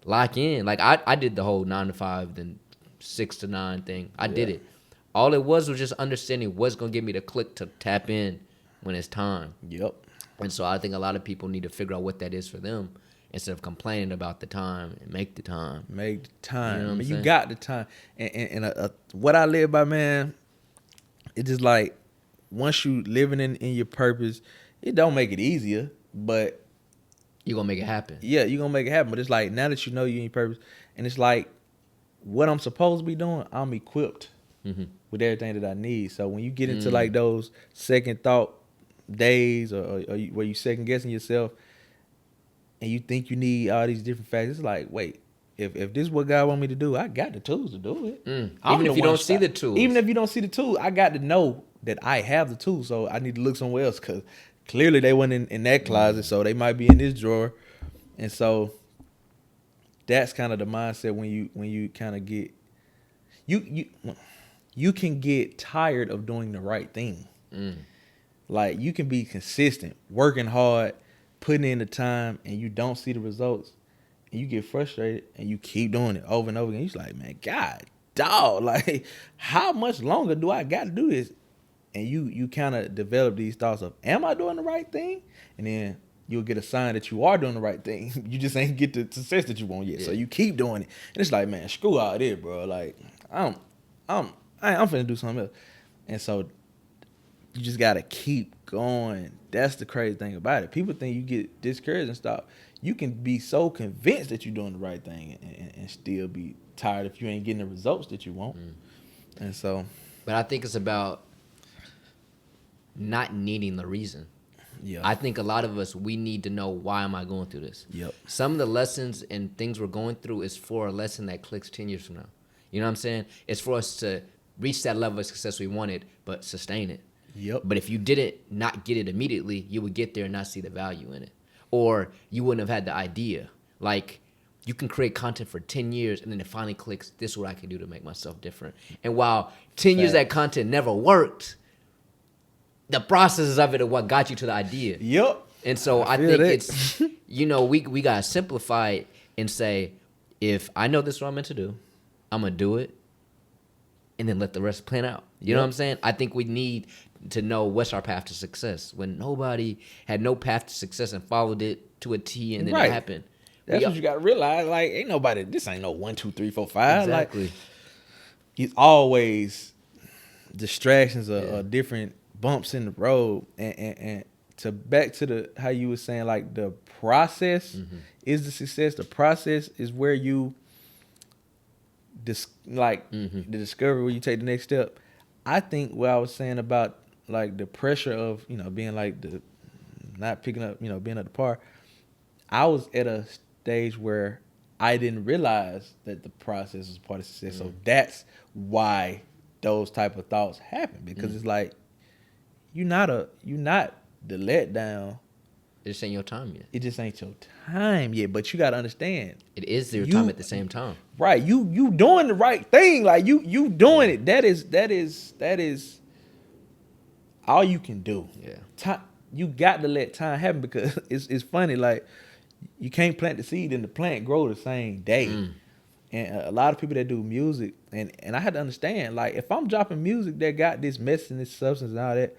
I did the whole 9 to 5, then 6 to 9 thing. I did it. All it was just understanding what's going to give me the click to tap in when it's time. Yep. And so I think a lot of people need to figure out what that is for them, instead of complaining about the time, and make the time. Make the time. You know what I'm you saying? got the time. And what I live by, man, it's just like, once you living in your purpose, it don't make it easier, but You're going to make it happen. yeah, you're going to make it happen. But it's like, now that you know you're in your purpose, and it's like, what I'm supposed to be doing, I'm equipped with everything that I need. So when you get into like those second thought days, or where you second guessing yourself, and you think you need all these different factors, it's like, wait, if this is what God want me to do, I got the tools to do it. Even if you don't see the tools. Even if you don't see the tools, I got to know that I have the tools. So I need to look somewhere else, because clearly they went in that closet, so they might be in this drawer. And so that's kind of the mindset when you kind of get you can get tired of doing the right thing. Like, you can be consistent, working hard, putting in the time, and you don't see the results, and you get frustrated, and you keep doing it over and over again. You're like, man, God, dog, like, how much longer do I got to do this? And you kind of develop these thoughts of, am I doing the right thing? And then you'll get a sign that you are doing the right thing. You just ain't get the success that you want yet. So you keep doing it. And it's like, man, screw all this, bro. Like, I'm finna do something else. And so you just gotta keep going. That's the crazy thing about it. People think you get discouraged and stuff. You can be so convinced that you're doing the right thing and still be tired if you ain't getting the results that you want. And so, but I think it's about not needing the reason. yeah, I think a lot of us, we need to know, why am I going through this? Yep. Some of the lessons and things we're going through is for a lesson that clicks 10 years from now. You know what I'm saying? It's for us to reach that level of success we wanted, but sustain it. Yep. But if you didn't not get it immediately, you would get there and not see the value in it. Or you wouldn't have had the idea. Like, you can create content for 10 years and then it finally clicks, this is what I can do to make myself different. And while 10 years that content never worked, the processes of it are what got you to the idea. Yep. And so I think it's, you know, we got to simplify it and say, if I know this is what I'm meant to do, I'm going to do it, and then let the rest plan out. You know what I'm saying? I think we need to know what's our path to success. When nobody had no path to success and followed it to a T, and then it happened. That's what you got to realize. Like, ain't nobody, this ain't no 1, 2, 3, 4, 5. Exactly. Like, it's always distractions or different bumps in the road. And to back to the how you were saying, like, the process is the success. The process is where you the discovery, where you take the next step. I think what I was saying about, like, the pressure of, you know, being like the not picking up, you know, being at the par, I was at a stage where I didn't realize that the process was part of success. So that's why those type of thoughts happen, because it's like, you're not the letdown It just ain't your time yet. It just ain't your time yet. But you gotta understand. It is your time at the same time. Right. You doing the right thing. Like you doing it. That is all you can do. Yeah. Time, you got to let time happen because it's funny. Like you can't plant the seed and the plant grow the same day. And a lot of people that do music, and I had to understand, like, if I'm dropping music that got this mess and this substance and all that,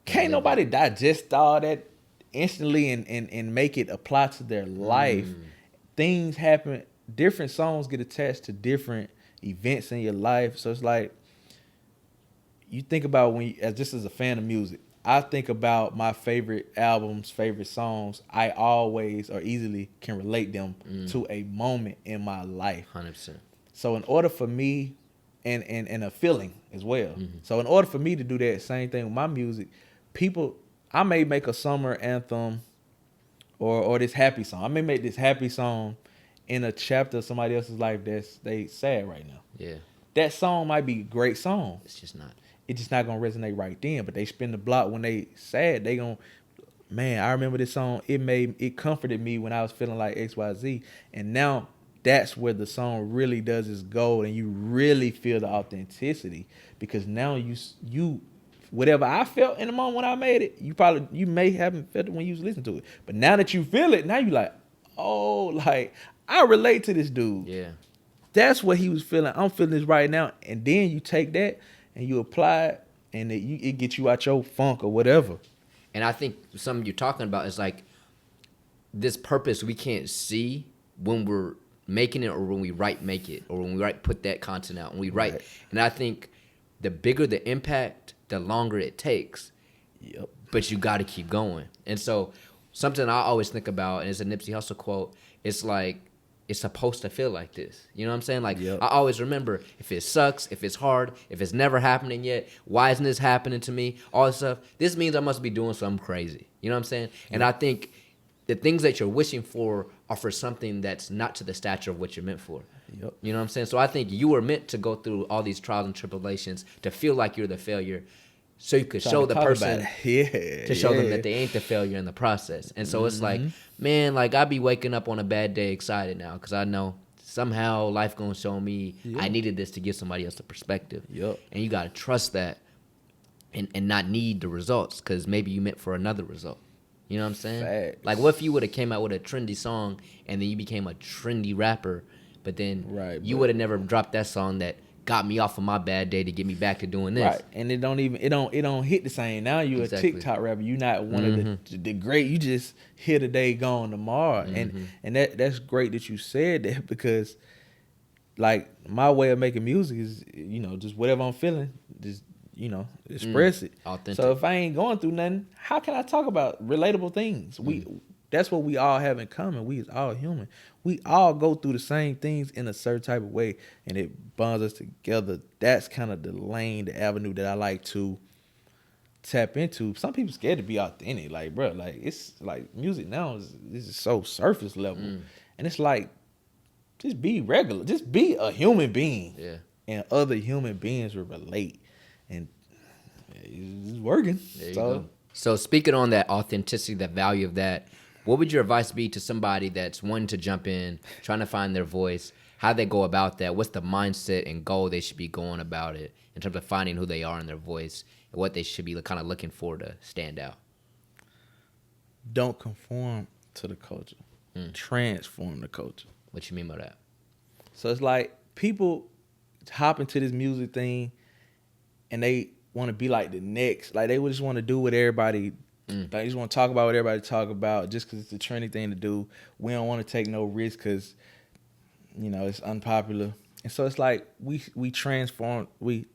can't nobody digest all that instantly and make it apply to their life. Things happen, different songs get attached to different events in your life. So it's like, you think about when, just as a fan of music, I think about my favorite albums, favorite songs. I always or easily can relate them to a moment in my life. 100%. So in order for me, and a feeling as well. So in order for me to do that same thing with my music, I may make a summer anthem or this happy song. I may make this happy song in a chapter of somebody else's life they sad right now. Yeah. That song might be a great song. It's just not. It's just not gonna resonate right then. But they spin the block when they sad. They gonna, man, I remember this song. It comforted me when I was feeling like XYZ. And now that's where the song really does its gold, and you really feel the authenticity because now you whatever I felt in the moment when I made it, you may haven't felt it when you was listening to it. But now that you feel it, now you like, oh, like I relate to this dude. Yeah. That's what he was feeling. I'm feeling this right now. And then you take that and you apply it, and it gets you out your funk or whatever. And I think something you're talking about is like this purpose we can't see when we're making it or when we make it, or when we put that content out and we write. Right. And I think the bigger the impact, the longer it takes. Yep. But you got to keep going. And so something I always think about, and it's a Nipsey Hussle quote, it's like, it's supposed to feel like this. You know what I'm saying? Like, I always remember, if it sucks, if it's hard, if it's never happening yet, why isn't this happening to me? All this stuff. This means I must be doing something crazy. You know what I'm saying? And I think the things that you're wishing for are for something that's not to the stature of what you're meant for. Yep. You know what I'm saying? So I think you were meant to go through all these trials and tribulations to feel like you're the failure, so you could show the person, to show them that they ain't the failure in the process. And so it's like, man, like I be waking up on a bad day excited now because I know somehow life gonna show me I needed this to give somebody else a perspective. Yep. And you gotta trust that and not need the results because maybe you meant for another result. You know what I'm saying? Facts. Like what if you would have came out with a trendy song and then you became a trendy rapper, but then you would have never dropped that song that got me off of my bad day to get me back to doing this. Right. And it don't hit the same. Now you a TikTok rapper. You not one of the great. You just here today, gone tomorrow. And that's great that you said that because like my way of making music is, just whatever I'm feeling, just express it. Authentic. So if I ain't going through nothing, how can I talk about relatable things? That's what we all have in common. We is all human. We all go through the same things in a certain type of way, and it bonds us together. That's kind of the lane, the avenue that I like to tap into. Some people scared to be authentic. Like, bro, like it's like music now is so surface level, and it's like just be regular, just be a human being. Yeah, and other human beings will relate, and it's working. There you go. So speaking on that authenticity, that value of that, what would your advice be to somebody that's wanting to jump in, trying to find their voice, how they go about that? What's the mindset and goal they should be going about it in terms of finding who they are in their voice and what they should be kind of looking for to stand out? Don't conform to the culture. Transform the culture. What you mean by that? So it's like people hop into this music thing and they want to be like the next. Like they just want to do what everybody They just want to talk about what everybody talk about just because it's the trendy thing to do. We don't want to take no risk because, it's unpopular. And so it's like we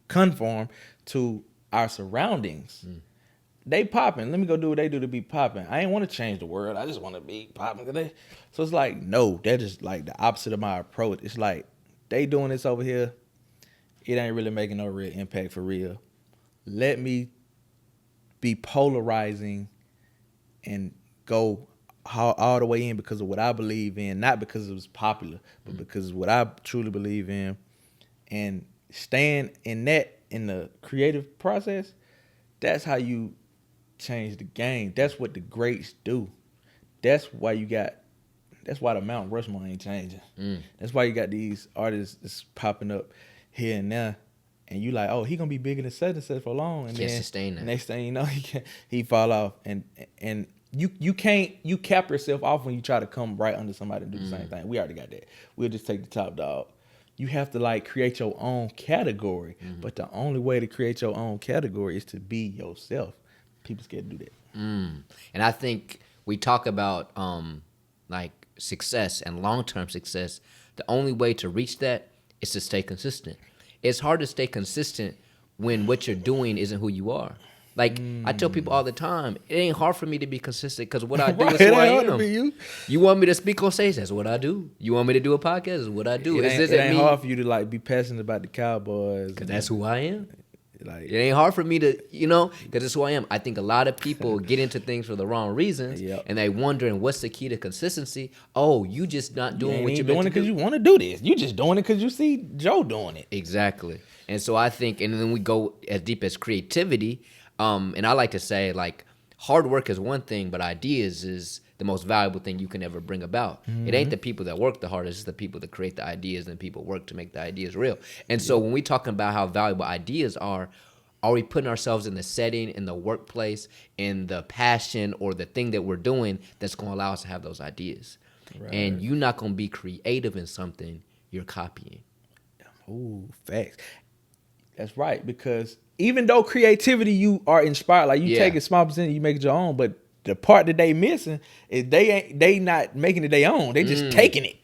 conform to our surroundings. They popping. Let me go do what they do to be popping. I ain't want to change the world. I just want to be popping. So it's like, no, that is like the opposite of my approach. It's like they doing this over here. It ain't really making no real impact for real. Let me be polarizing and go all the way in because of what I believe in, not because it was popular, but because of what I truly believe in, and stand in that in the creative process. That's how you change the game. That's what the greats do. That's why the Mount Rushmore ain't changing. That's why you got these artists that's popping up here and there, and you like, oh, he gonna be bigger than such and such for long, and Can't then sustain that. next thing you know, he fall off, and you cap yourself off when you try to come right under somebody and do the same thing. We already got that. We'll just take the top dog. You have to like create your own category, but the only way to create your own category is to be yourself. People scared to do that. And I think we talk about like success and long-term success. The only way to reach that is to stay consistent. It's hard to stay consistent when what you're doing isn't who you are. Like I tell people all the time, it ain't hard for me to be consistent because what I do is who I am. You want me to speak on stage? That's what I do. You want me to do a podcast? That's what I do. It ain't hard for you to like be passionate about the Cowboys because that's who I am. Like, it ain't hard for me to, because it's who I am. I think a lot of people get into things for the wrong reasons, and they wondering what's the key to consistency. Oh, you just not doing what you're doing it because you want to do this. You just doing it because you see Joe doing it. Exactly. And so I think, and then we go as deep as creativity. And I like to say, like, hard work is one thing, but ideas is the most valuable thing you can ever bring about. It ain't the people that work the hardest, it's the people that create the ideas and people work to make the ideas real. And so when we talking about how valuable ideas are we putting ourselves in the setting, in the workplace, in the passion or the thing that we're doing that's going to allow us to have those ideas? Right. And you're not going to be creative in something, you're copying. Ooh, facts. That's right, because even though creativity, you are inspired, like you take a small percentage, you make it your own, but the part that they missing is they not making it their own. They just taking it.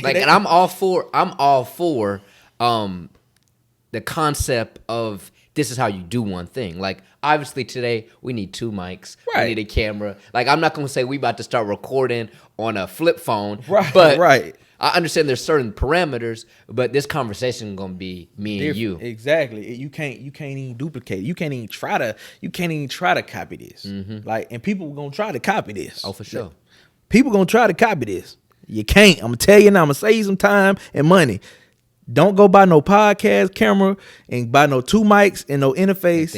Like, and I'm all for the concept of this is how you do one thing. Like, obviously today we need 2 mics, we need a camera. Like, I'm not gonna say we about to start recording on a flip phone, but I understand there's certain parameters, but this conversation is gonna be me and you. Exactly. You can't even duplicate. You can't even try to copy this. Like, and people are gonna try to copy this. Oh, for sure. People gonna try to copy this. You can't. I'm gonna tell you now. I'm gonna save you some time and money. Don't go buy no podcast camera and buy no 2 mics and no interface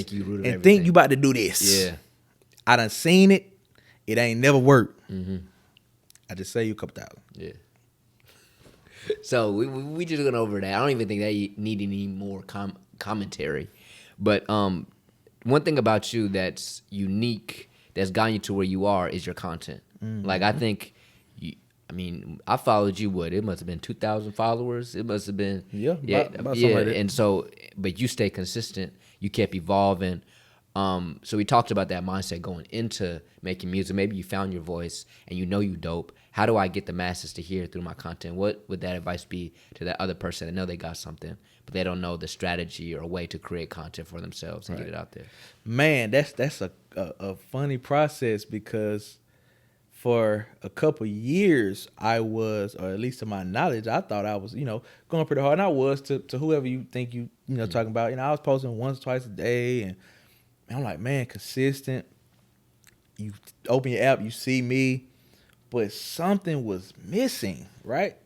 and think you about to do this. Yeah. I done seen it. It ain't never worked. I just say you a couple thousand. Yeah. So we just went over that. I don't even think they need any more commentary. But one thing about you that's unique, that's gotten you to where you are, is your content. Like, I think, I followed you, it must have been 2,000 followers. It must have been. About something like that. And so, but you stay consistent. You kept evolving. So we talked about that mindset going into making music. Maybe you found your voice and you dope. How do I get the masses to hear through my content? What would that advice be to that other person that know they got something, but they don't know the strategy or a way to create content for themselves and get it out there? Man, that's a funny process, because for a couple years I was, or at least to my knowledge, I thought I was, going pretty hard. And I was to whoever you think talking about. I was posting once, twice a day, and I'm like, man, consistent. You open your app, you see me, but something was missing, right?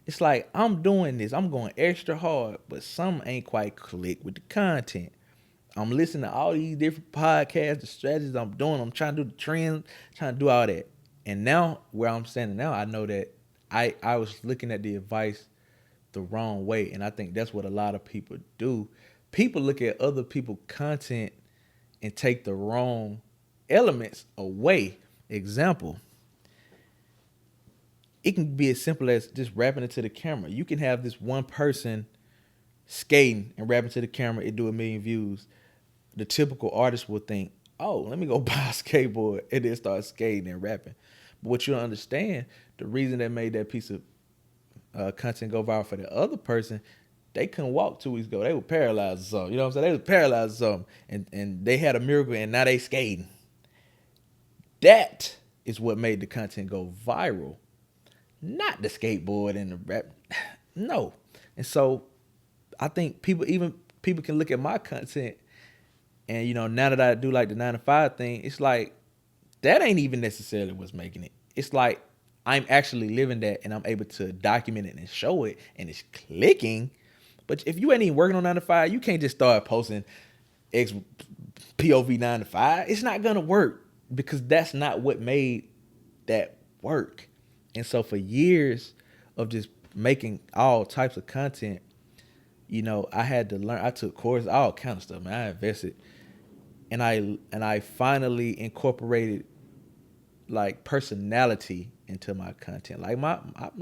It's like, I'm doing this, I'm going extra hard, but something ain't quite click with the content. I'm listening to all these different podcasts, the strategies I'm doing, I'm trying to do the trends, trying to do all that. And now, where I'm standing now, I know that I was looking at the advice the wrong way, and I think that's what a lot of people do. People look at other people's content and take the wrong elements away. Example, it can be as simple as just rapping into the camera. You can have this one person skating and rapping to the camera, it do 1 million views. The typical artist will think, oh, let me go buy a skateboard and then start skating and rapping. But what you don't understand, the reason that made that piece of content go viral for the other person, they couldn't walk 2 weeks ago. They were paralyzed or something. You know what I'm saying? They were paralyzed or something. And they had a miracle, and now they skating. That is what made the content go viral. Not the skateboard and the rap. No. And so I think people can look at my content, and now that I do like the 9 to 5 thing, it's like that ain't even necessarily what's making it. It's like I'm actually living that, and I'm able to document it and show it, and it's clicking. But if you ain't even working on 9 to 5, you can't just start posting X POV 9 to 5. It's not gonna work because that's not what made that work. And so for years of just making all types of content, I had to learn. I took courses, all kind of stuff, man. I invested, and I finally incorporated like personality into my content. Like my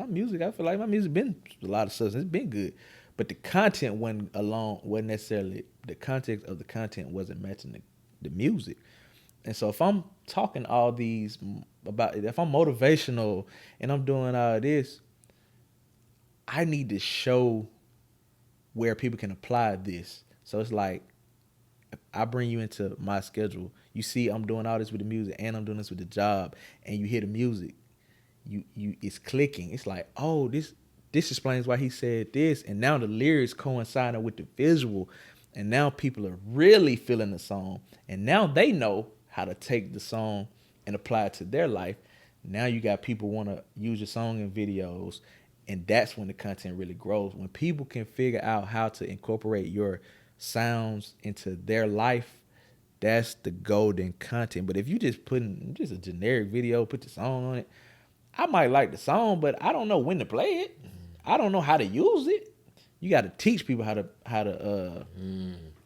music, I feel like my music been a lot of substance. It's been good, but the content wasn't necessarily the context of the content wasn't matching the music. And so if I'm talking all these about, if I'm motivational and I'm doing all this, I need to show where people can apply this. So it's like, if I bring you into my schedule, you see I'm doing all this with the music and I'm doing this with the job, and you hear the music, you it's clicking. It's like, oh, this explains why he said this, and now the lyrics coinciding with the visual, and now people are really feeling the song, and now they know how to take the song and apply it to their life. Now you got people want to use your song in videos, and that's when the content really grows. When people can figure out how to incorporate your sounds into their life, that's the golden content. But if you just putting just a generic video, put the song on it, I might like the song, but I don't know when to play it. I don't know how to use it. You got to teach people how to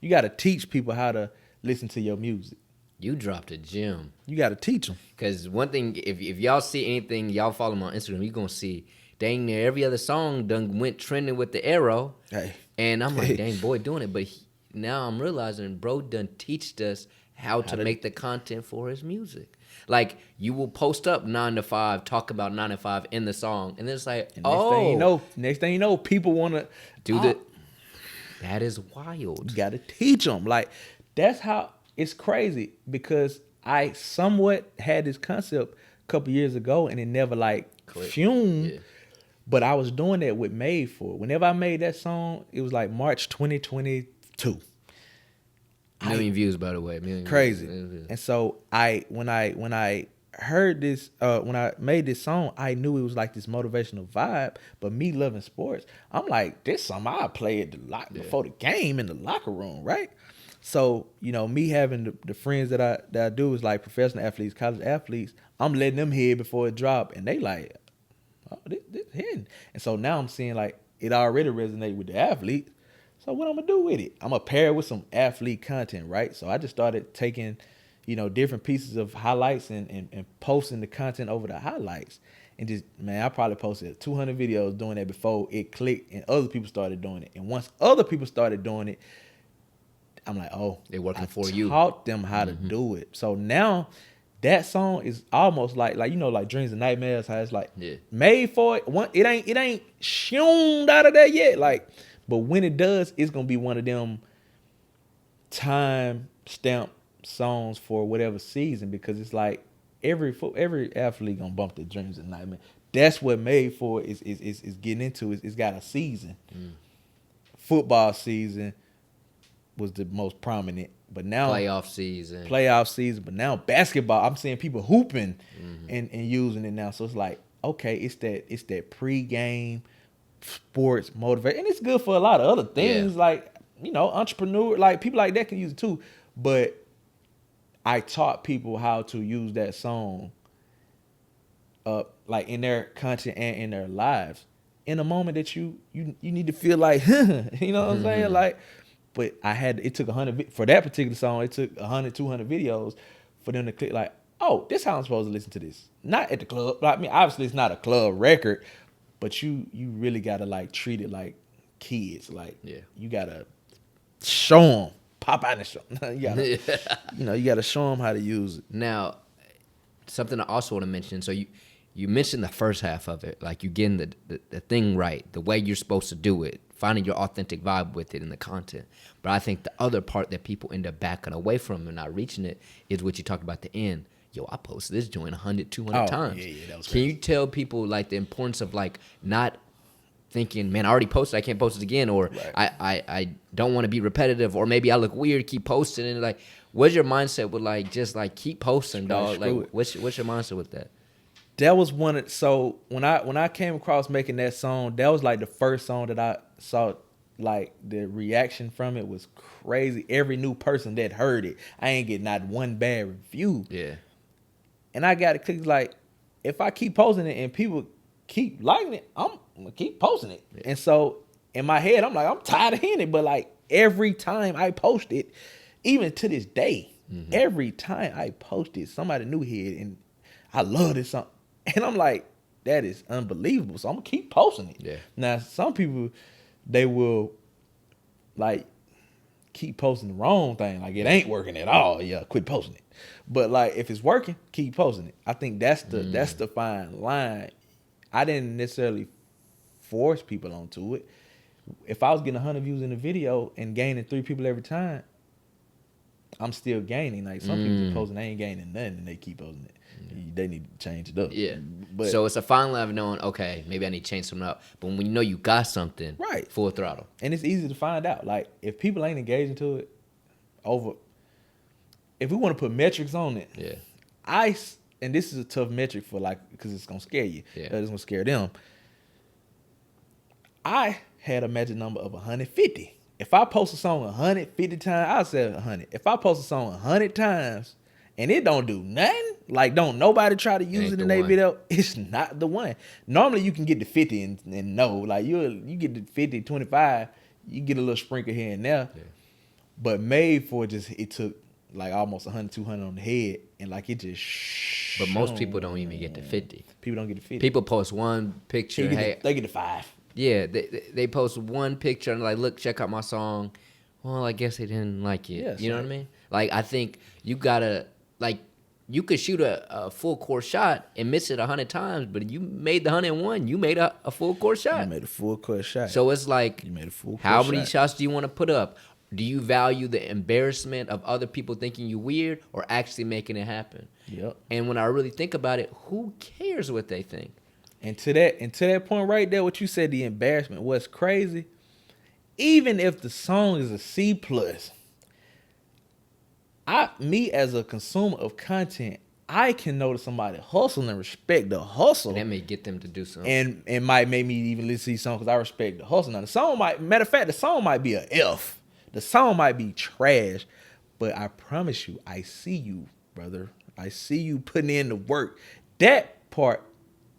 you got to teach people how to listen to your music. You dropped a gem. You got to teach them. Because one thing, if y'all see anything, y'all follow me on Instagram, you're going to see dang near every other song done went trending with the arrow. Hey. And I'm like, dang, boy, doing it. But now I'm realizing bro done teached us how to make the content for his music. Like, you will post up 9 to 5, talk about 9 to 5 in the song. And then it's like, next thing you know, people want to do that. That is wild. You got to teach them. Like, that's how it's crazy, because I somewhat had this concept a couple years ago and it never like fumed. Yeah. But I was doing that with Made For. Whenever I made that song, it was like March 2022. Million views, by the way. Crazy. Views. And so when I heard this, when I made this song, I knew it was like this motivational vibe. But me loving sports, I'm like, this something I play at before the game in the locker room, right? So, me having the friends that I do is like professional athletes, college athletes, I'm letting them hear it before it drop, and they like, oh, this hitting. And so now I'm seeing like it already resonate with the athlete. So what I'm gonna do with it? I'm gonna pair it with some athlete content, right? So I just started taking, different pieces of highlights and posting the content over the highlights. And just, man, I probably posted 200 videos doing that before it clicked and other people started doing it. And once other people started doing it, I'm like, oh, they're working for you. Taught them how to do it. So now that song is almost like Dreams and Nightmares, how it's like made for it. It ain't shown out of there yet. Like, but when it does, it's gonna be one of them time stamp songs for whatever season, because it's like every athlete gonna bump their Dreams and Nightmares. That's what Made For is getting into. It's got a season. Football season was the most prominent, but now playoff season. But now basketball, I'm seeing people hooping and using it now. So it's like, okay, it's that pregame sports motivation, and it's good for a lot of other things, like entrepreneur, like people like that can use it too. But I taught people how to use that song, like in their content and in their lives, in a moment that you need to feel like, you know what I'm saying, like. But it took 100, for that particular song, it took 100, 200 videos for them to click like, oh, this is how I'm supposed to listen to this. Not at the club. I mean, obviously it's not a club record, but you really got to like treat it like kids. Like, you got to show them, pop out and show them. You got to show them how to use it. Now, something I also want to mention. So you mentioned the first half of it, like you getting the thing right, the way you're supposed to do it, finding your authentic vibe with it in the content. But I think the other part that people end up backing away from and not reaching it is what you talked about at the end. Yo, I posted this joint 100, 200 times. Yeah, that was Can you tell people like the importance of like not thinking, man, I already posted, I can't post it again, or I don't want to be repetitive, or maybe I look weird, keep posting, and like, what's your mindset with like just like keep posting, dog? Like, what's your mindset with that? That was so when I came across making that song, that was like the first song that I saw like the reaction from it was crazy. Every new person that heard it, I ain't get not one bad review. Yeah. And I got to click like, if I keep posting it and people keep liking it, I'm gonna keep posting it. Yeah. And so in my head, I'm like, I'm tired of hearing it. But like every time I post it, even to this day, every time I post it, somebody new hear it, and I love this song. And I'm like, that is unbelievable. So I'm gonna keep posting it. Yeah. Now some people, they will like keep posting the wrong thing. Like it ain't working at all. Yeah, quit posting it. But like if it's working, keep posting it. I think that's the fine line. I didn't necessarily force people onto it. If I was getting 100 views in a video and gaining 3 people every time, I'm still gaining. Like some people posting, they ain't gaining nothing, and they keep posting it. They need to change it up. Yeah. But So it's a fine line of knowing, okay, maybe I need to change something up. But when you know you got something, right, full throttle. and it's easy to find out. Like if people ain't engaging to it, if we want to put metrics on it, Yeah. and this is a tough metric for like, because it's gonna scare you. Yeah. It's gonna scare them. I had a magic number of 150. If I post a song 150 times, I'll say 100. If I post a song 100 times and it don't do nothing, like don't nobody try to use it in their video, it's not the one. Normally you can get to 50 and no, like you get to 50, 25, you get a little sprinkle here and there. Yeah. But made for it took like almost 100, 200 on the head, and like it just. But most people don't even get to 50. People don't get to 50. People post one picture. They get to 5. Yeah, they post one picture and like, look, check out my song. Well, I guess they didn't like it. Yeah, you know what I mean? Like, I think you gotta, like, you could shoot a full court shot and miss it 100 times, but you made the 101. You made a full court shot. You made a full court shot. So it's like, you made a full court how many shot. shots do you want to put up? Do you value the embarrassment of other people thinking you weird or actually making it happen? Yep. And when I really think about it, who cares what they think? And to that point right there, what you said, the embarrassment, what's crazy, even if the song is a C+, me as a consumer of content, I can notice somebody hustle and respect the hustle. And that may get them to do something. And it might make me even listen to these songs because I respect the hustle. Now the song matter of fact, the song might be a F. The song might be trash, but I promise you, I see you, brother. I see you putting in the work. That part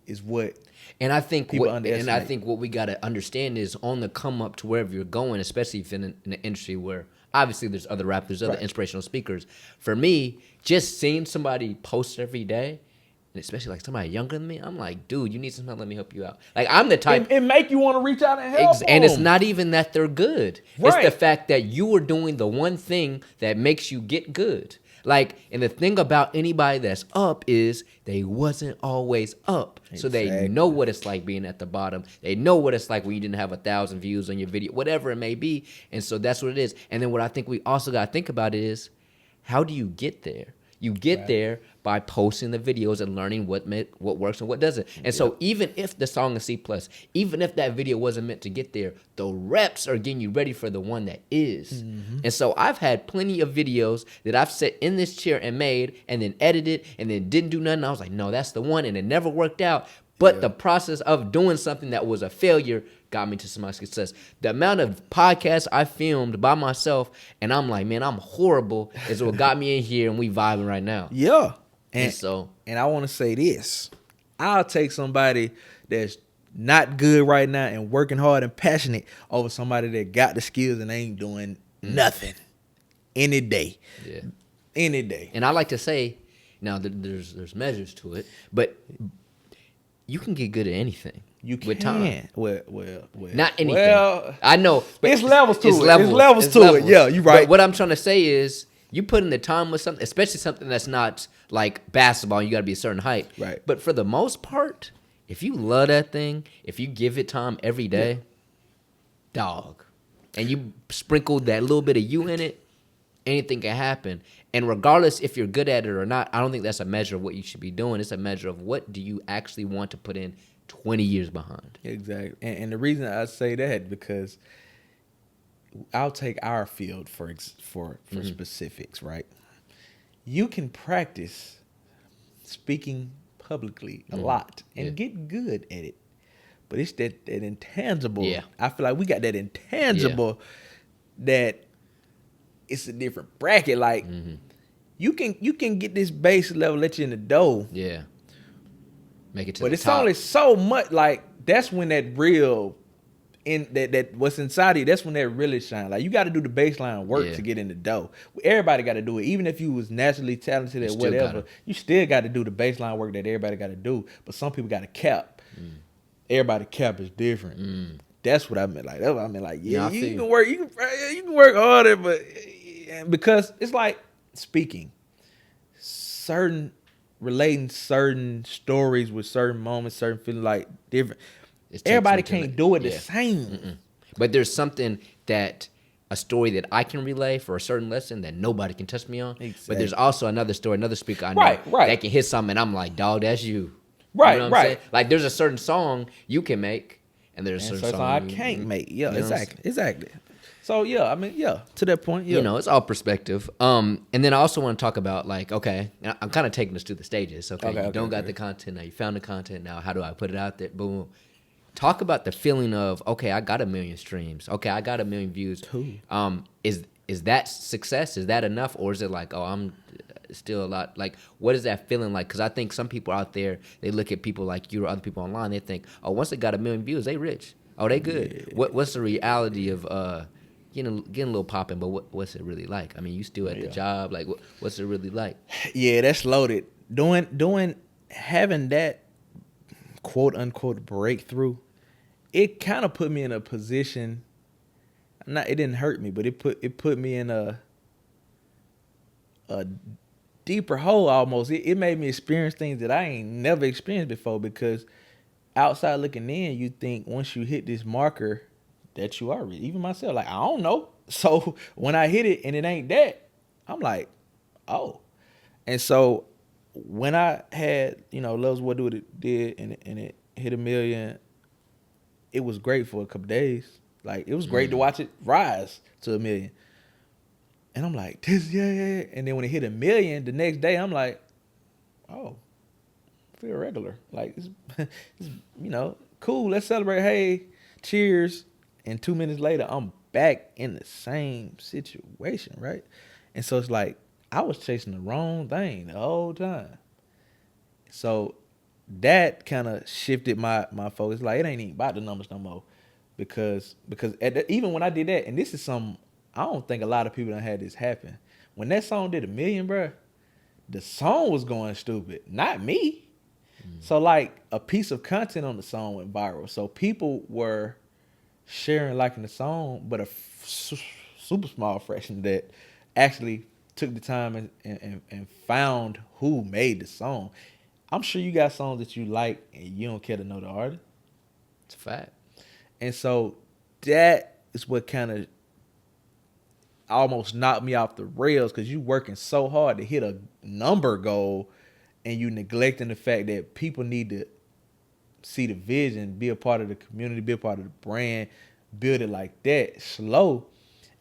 is what and I think people underestimate. And I think what we got to understand is on the come up to wherever you're going, especially if in an industry where obviously there's other rappers, other inspirational speakers. For me, just seeing somebody post every day, and especially like somebody younger than me, I'm like, dude, you need somebody to let me help you out. Like I'm the type. It make you want to reach out and help And it's them. not even that they're good. Right. It's the fact that you are doing the one thing that makes you get good. Like, and the thing about anybody that's up is they wasn't always up. Exactly. So they know what it's like being at the bottom. They know what it's like when you didn't have 1,000 views on your video, whatever it may be. And so that's what it is. And then what I think we also got to think about is, how do you get there? You get there by posting the videos and learning what works and what doesn't. And so even if the song is C+, even if that video wasn't meant to get there, the reps are getting you ready for the one that is. Mm-hmm. And so I've had plenty of videos that I've sat in this chair and made and then edited and then didn't do nothing. I was like, no, that's the one. And it never worked out. But the process of doing something that was a failure got me to some success. The amount of podcasts I filmed by myself, and I'm like, man, I'm horrible, is what got me in here, and we vibing right now. Yeah. And I want to say this. I'll take somebody that's not good right now and working hard and passionate over somebody that got the skills and ain't doing nothing any day. Yeah. Any day. And I like to say, now there's measures to it, but you can get good at anything. You can. With time. Well. Not anything. Well, I know. But it's levels to it. Levels. It's levels to it. Yeah, you're right. But what I'm trying to say is, you put in the time with something, especially something that's not like basketball, you got to be a certain height. Right. But for the most part, if you love that thing, if you give it time every day, dog, and you sprinkle that little bit of you in it, anything can happen. And regardless if you're good at it or not, I don't think that's a measure of what you should be doing. It's a measure of what do you actually want to put in 20 years behind. Exactly. And the reason I say that, because I'll take our field for specifics, right? You can practice speaking publicly a lot and get good at it. but it's that intangible. Yeah. I feel like we got that intangible that it's a different bracket. Like you can get this base level, let you in the door. Yeah. Make it to But the it's top. only so much. Like that's when that real in that what's inside of you. That's when that really shine. Like you got to do the baseline work to get in the dough. Everybody got to do it. Even if you was naturally talented at whatever, you still got to do the baseline work that everybody got to do. But some people got to cap. Everybody cap is different. That's what I meant. Like that's what I meant. Like you can work. You can work harder, but because it's like speaking relating certain stories with certain moments, certain feeling like different. Everybody can't do it the same. But there's something that a story that I can relay for a certain lesson that nobody can touch me on. Exactly. But there's also another story, another speaker I know that can hit something, and I'm like, dog, that's you. Right, you know what I'm saying? Like there's a certain song you can make, and there's a certain song I can't make. Yeah, exactly. So yeah, I mean, yeah, to that point, yeah. You know, it's all perspective. And then I also want to talk about like, okay, I'm kind of taking us through the stages. Okay, you don't got the content now. You found the content now. How do I put it out there? Boom. Talk about the feeling of, okay, I got 1 million streams. Okay, I got 1 million views. Is that success? Is that enough? Or is it like, oh, I'm still a lot, like, what is that feeling like? Because I think some people out there, they look at people like you or other people online, they think, oh, once they got 1 million views, they rich. Oh, they good. Yeah. What's the reality of getting a little popping, but what's it really like? I mean, you still at the job. Like, what's it really like? Yeah, that's loaded. Having that quote unquote breakthrough, it kind of put me in a position. It didn't hurt me, but it put me in a deeper hole almost. It made me experience things that I ain't never experienced before, because outside looking in, you think once you hit this marker that you are rich. Even myself, like, I don't know. So when I hit it and it ain't that, I'm like, oh. And so when I had, Love's What Do It did and it hit 1 million, it was great for a couple days. Like, it was great to watch it rise to 1 million. And I'm like, this, yeah. And then when it hit 1 million, the next day, I'm like, oh, I feel regular. Like, it's cool. Let's celebrate. Hey, cheers. And 2 minutes later, I'm back in the same situation, right? And so it's like, I was chasing the wrong thing the whole time. So that kind of shifted my focus. Like, it ain't even about the numbers no more. Because even when I did that, and this is something, I don't think a lot of people done had this happen. When that song did 1 million, bro, the song was going stupid, not me. So, like, a piece of content on the song went viral. So people were sharing, liking the song, but a super small fraction that actually took the time and found who made the song. I'm sure you got songs that you like and you don't care to know the artist. It's a fact. And so that is what kind of almost knocked me off the rails, because you working so hard to hit a number goal and you neglecting the fact that people need to see the vision, be a part of the community, be a part of the brand, build it like that, slow.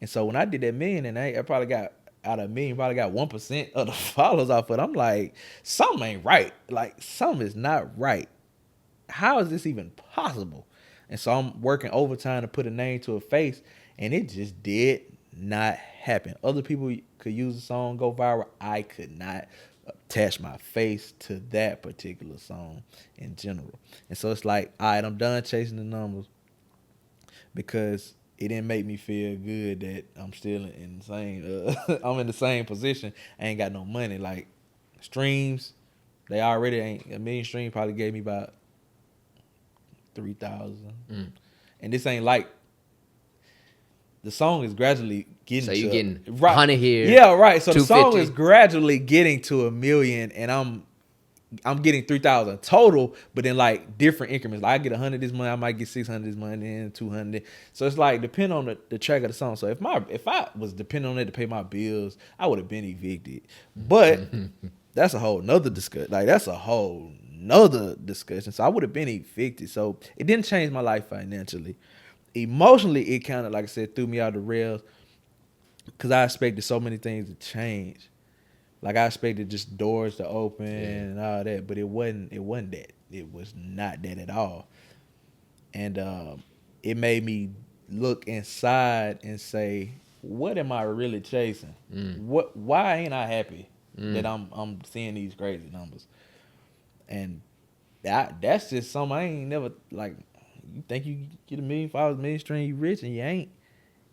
And so when I did that 1 million, and I probably got, out of 1 million, probably got 1% of the followers off it, I'm like, something ain't right. Like, something is not right. How is this even possible? And so I'm working overtime to put a name to a face, and it just did not happen. Other people could use the song, go viral. I could not attach my face to that particular song in general. And so it's like, all right, I'm done chasing the numbers, because it didn't make me feel good that I'm still in the same, I'm in the same position. I ain't got no money. Like, streams, they already ain't, 1 million streams probably gave me about 3,000. And this ain't like, the song is gradually getting to. So you getting 100 here. Yeah, right. So the song is gradually getting to 1 million, and I'm getting 3,000 total, but in like different increments. Like, I get 100 this month, I might get 600 this month, and 200. So it's like, depend on the track of the song. So if I was depending on it to pay my bills, I would have been evicted. But that's a whole nother discussion. Like, that's a whole nother discussion. So I would have been evicted. So it didn't change my life financially. Emotionally, it kind of, like I said, threw me out the rails, because I expected so many things to change. Like, I expected just doors to open and all that, but it wasn't that. It was not that at all. And it made me look inside and say, what am I really chasing? Why ain't I happy that I'm seeing these crazy numbers? And that's just something I ain't never, like, you think you get 1 million followers, 1 million streams, you rich, and you ain't.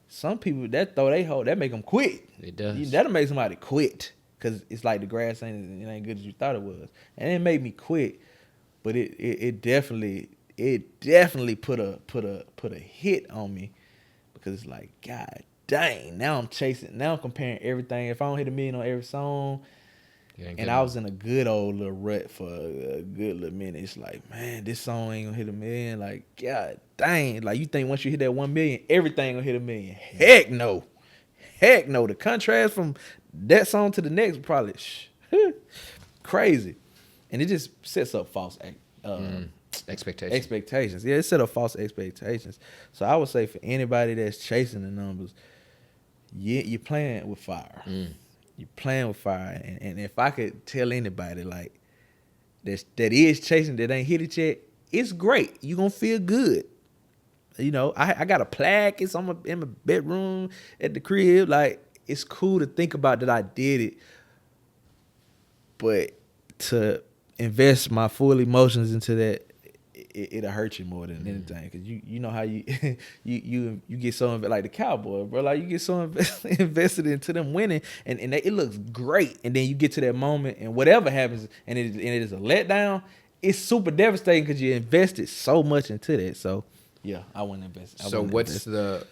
Some people that throw they hoe, that make them quit. It does. That'll make somebody quit because it's like the grass ain't good as you thought it was, and it made me quit. But it definitely put a hit on me because it's like, God dang, now I'm comparing everything. If I don't hit 1 million on every song, and I was in a good old little rut for a good little minute. It's like, man, this song ain't gonna hit 1 million. Like, God dang. Like, you think once you hit that 1 million, everything gonna hit 1 million. Heck no. Heck no. The contrast from that song to the next probably crazy. And it just sets up false expectations. Yeah, it set up false expectations. So I would say for anybody that's chasing the numbers, you're playing with fire. You're playing with fire, and if I could tell anybody like that is chasing that ain't hit it yet, it's great. You gonna feel good. You know, I got a plaque. It's in my bedroom at the crib. Like, it's cool to think about that I did it, but to invest my full emotions into that, it'll hurt you more than anything, because you know how you you get so like the Cowboy, bro, like you get so invested into them winning, and it looks great, and then you get to that moment and whatever happens and it is a letdown. It's super devastating because you invested so much into that. So yeah, I wouldn't invest. So what's the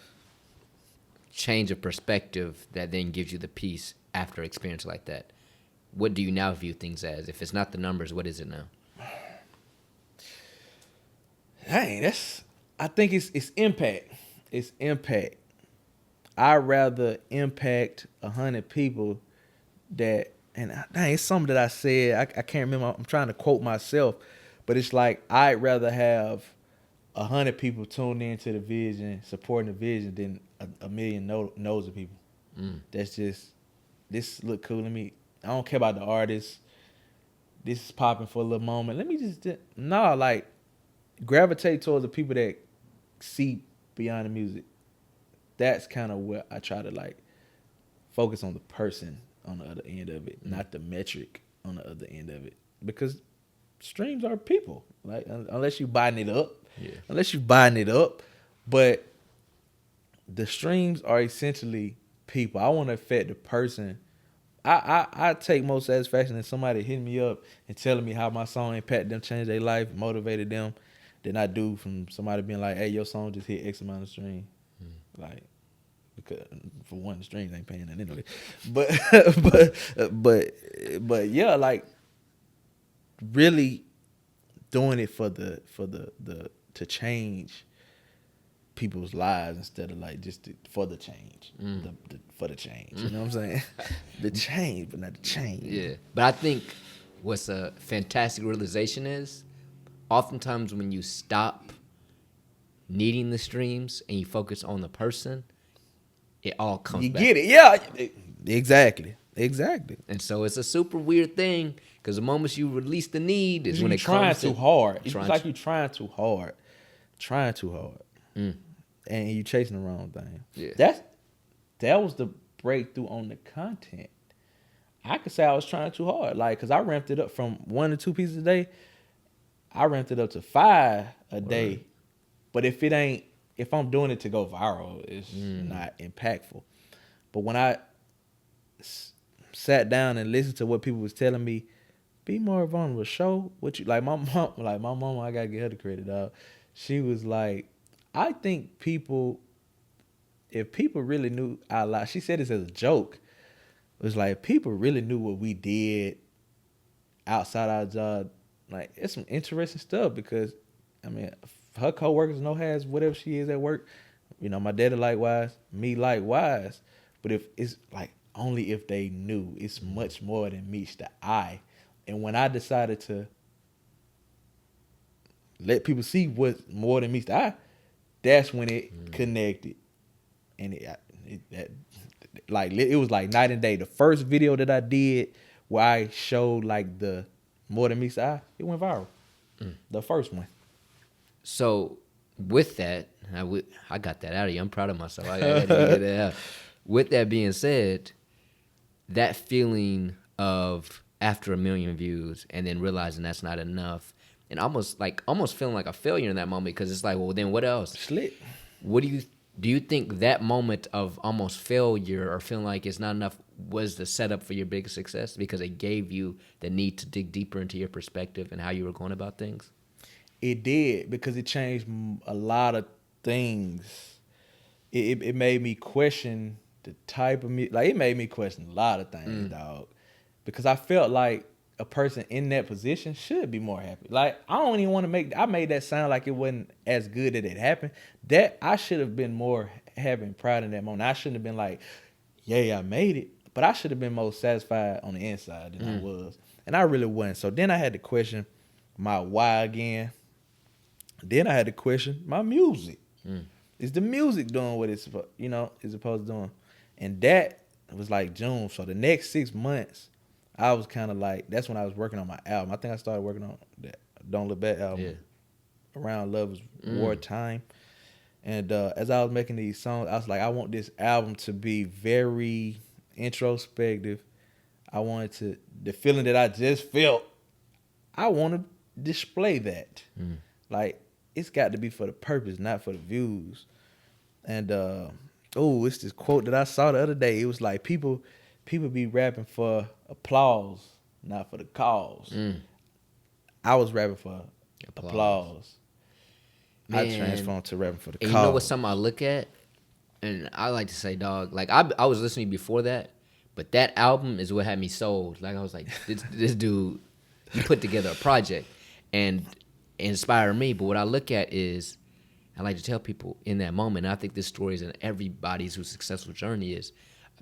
change of perspective that then gives you the peace after experience like that? What do you now view things as? If it's not the numbers, what is it now? Dang, I think it's impact. It's impact. I'd rather impact 100 people dang, it's something that I said. I can't remember. I'm trying to quote myself, but it's like, I'd rather have 100 people tuned into the vision, supporting the vision, than a million nosy people. That's just, this look cool to me. I don't care about the artist. This is popping for a little moment. Let me just, like, gravitate towards the people that see beyond the music. That's kind of where I try to, like, focus on the person on the other end of it, not the metric on the other end of it. Because streams are people, like, unless you buying it up. But the streams are essentially people. I want to affect the person. I take more satisfaction in somebody hitting me up and telling me how my song impacted them, changed their life, motivated them, than I do from somebody being like, hey, your song just hit X amount of streams. Like, because for one, the streams ain't paying that anyway. But yeah, like, really doing it for the to change people's lives instead of like just for the change, for the change. You know what I'm saying? The change, but not the change. Yeah, but I think what's a fantastic realization is, oftentimes when you stop needing the streams and you focus on the person, it all comes back. You get it, yeah, exactly. And so it's a super weird thing, because the moment you release the need is when it trying comes too hard. It's like you're trying too hard, and you chasing the wrong thing. Yeah, that was the breakthrough on the content. I could say I was trying too hard, like, because I ramped it up from 1 to 2 pieces a day. I ramped it up to 5 a day. But if I'm doing it to go viral, it's not impactful. But when I sat down and listened to what people was telling me, be more vulnerable, show what you like. My mom, I gotta get her the credit, dog. She was like, I think if people really knew our lives, she said this as a joke. It was like, if people really knew what we did outside our job, like, it's some interesting stuff, because I mean, her coworkers know has whatever she is at work. You know, my daddy likewise, me likewise. But if it's like, only if they knew, it's much more than meets the eye. And when I decided to let people see what's more than meets the eye, that's when it connected. And it was like night and day. The first video that I did where I showed like the more than meets the eye, it went viral. The first one. So with that, I got that out of you. I'm proud of myself. I got to get that out. With that being said, that feeling of after 1 million views and then realizing that's not enough, and almost feeling like a failure in that moment, because it's like, well, then what else? Slick. What do you think that moment of almost failure or feeling like it's not enough was the setup for your biggest success, because it gave you the need to dig deeper into your perspective and how you were going about things? It did, because it changed a lot of things. It made me question the type of music. Like, it made me question a lot of things, dog. Because I felt like a person in that position should be more happy. Like, I don't even want to I made that sound like it wasn't as good that it happened. That I should have been more having pride in that moment. I shouldn't have been like, yeah, I made it. But I should have been more satisfied on the inside than I was. And I really wasn't. So then I had to question my why again. Then I had to question my music. Is the music doing what it's is supposed to doing? And that was like June. So the next 6 months, I was kind of like, that's when I was working on my album. I think I started working on that Don't Look Back album around Love is Wartime. And as I was making these songs, I was like, I want this album to be very introspective. I wanted the feeling that I just felt, I want to display that. Like, it's got to be for the purpose, not for the views. And it's this quote that I saw the other day. It was like, people be rapping for applause, not for the cause. I was rapping for applause. Man, I transformed to rapping for the cause. You know what's something I look at? And I like to say, dog, like I was listening before that, but that album is what had me sold. Like, I was like, this dude, he put together a project and inspired me. But what I look at is, I like to tell people in that moment, and I think this story is in everybody's who's successful journey, is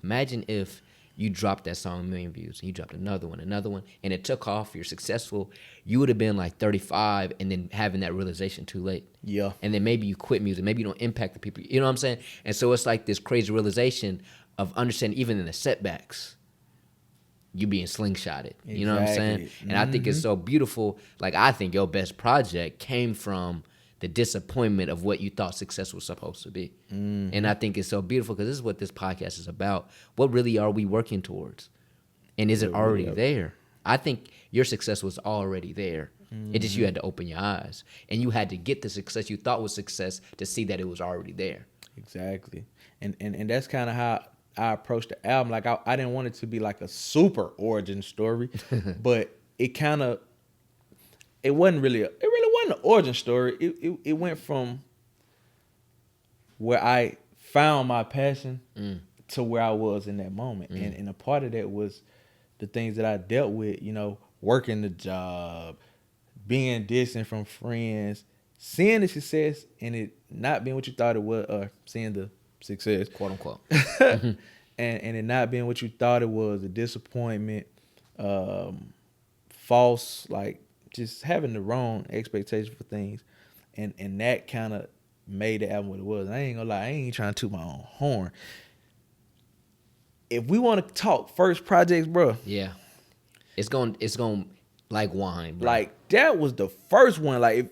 imagine if you dropped that song 1 million views and you dropped another one, and it took off, you're successful, you would have been like 35 and then having that realization too late. Yeah. And then maybe you quit music, maybe you don't impact the people, you know what I'm saying? And so it's like this crazy realization of understanding even in the setbacks, you being slingshotted, you know what I'm saying? And I think it's so beautiful. Like, I think your best project came from the disappointment of what you thought success was supposed to be. And I think it's so beautiful, because this is what this podcast is about. What really are we working towards? And is it already there? I think your success was already there. It just, you had to open your eyes. And you had to get the success you thought was success to see that it was already there. Exactly. And that's kind of how I approached the album. Like, I didn't want it to be like a super origin story, but it wasn't really wasn't an origin story. It went from where I found my passion to where I was in that moment. And a part of that was the things that I dealt with, working the job, being distant from friends, seeing the success and it not being what you thought it was, or seeing the success, quote unquote, and it not being what you thought it was, a disappointment, false, like, just having the wrong expectation for things, and that kind of made the album what it was. And I ain't gonna lie, I ain't trying to toot my own horn. If we want to talk first projects, bro, yeah, it's going like wine, bro. Like, that was the first one. Like,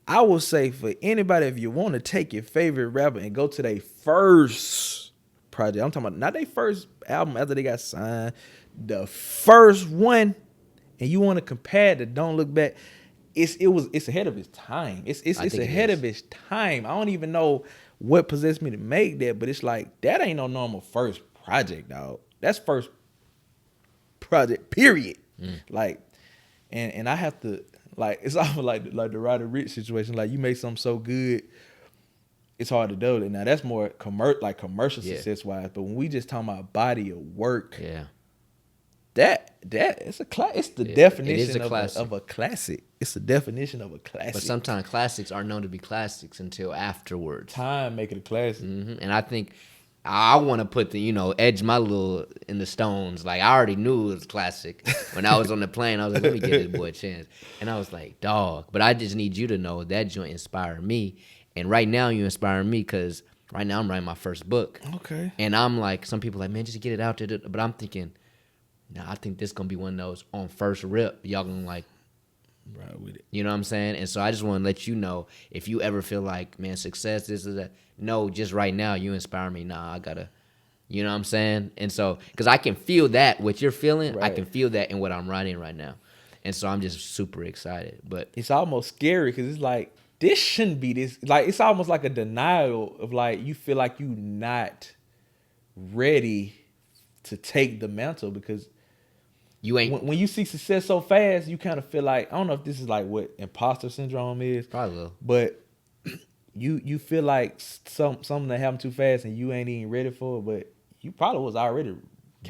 I would say for anybody, if you want to take your favorite rapper and go to their first project, I'm talking about not their first album after they got signed, the first one, and you want to compare it to Don't Look Back, it's ahead of its time. It's ahead of its time. I don't even know what possessed me to make that, but it's like, that ain't no normal first project, dog. That's first project, period. Like, and I have to, like, it's almost like the Roddy Ricch situation. Like, you make something so good, it's hard to do it. Now, that's more commercial success wise. But when we just talking about body of work, that it's it's the definition of a classic. It's the definition of a classic. But sometimes classics aren't known to be classics until afterwards. Time make it a classic. And I think I want to put the, edge my little in the stones. Like, I already knew it was classic. When I was on the plane, I was like, let me give this boy a chance. And I was like, dog. But I just need you to know that joint inspired me. And right now, you inspire me, because right now I'm writing my first book. Okay. And I'm like, some people are like, man, just get it out there. But I'm thinking, nah, I think this going to be one of those on first rip. Y'all going to like, Right with it. You know what I'm saying? And so I just want to let you know, if you ever feel like, man, success, this is that. No, just right now, you inspire me. Nah, I gotta, you know what I'm saying? And so, because I can feel that, what you're feeling, I Right. can feel that in what I'm writing right now. And so I'm just super excited. But It's almost scary because it's like, this shouldn't be this. Like, it's almost like a denial of like, you feel like you not ready to take the mantle because you ain't when you see success so fast, you kind of feel like, I don't know if this is like what imposter syndrome is, probably a little. but you feel like something that happened too fast and you ain't even ready for it, but you probably was already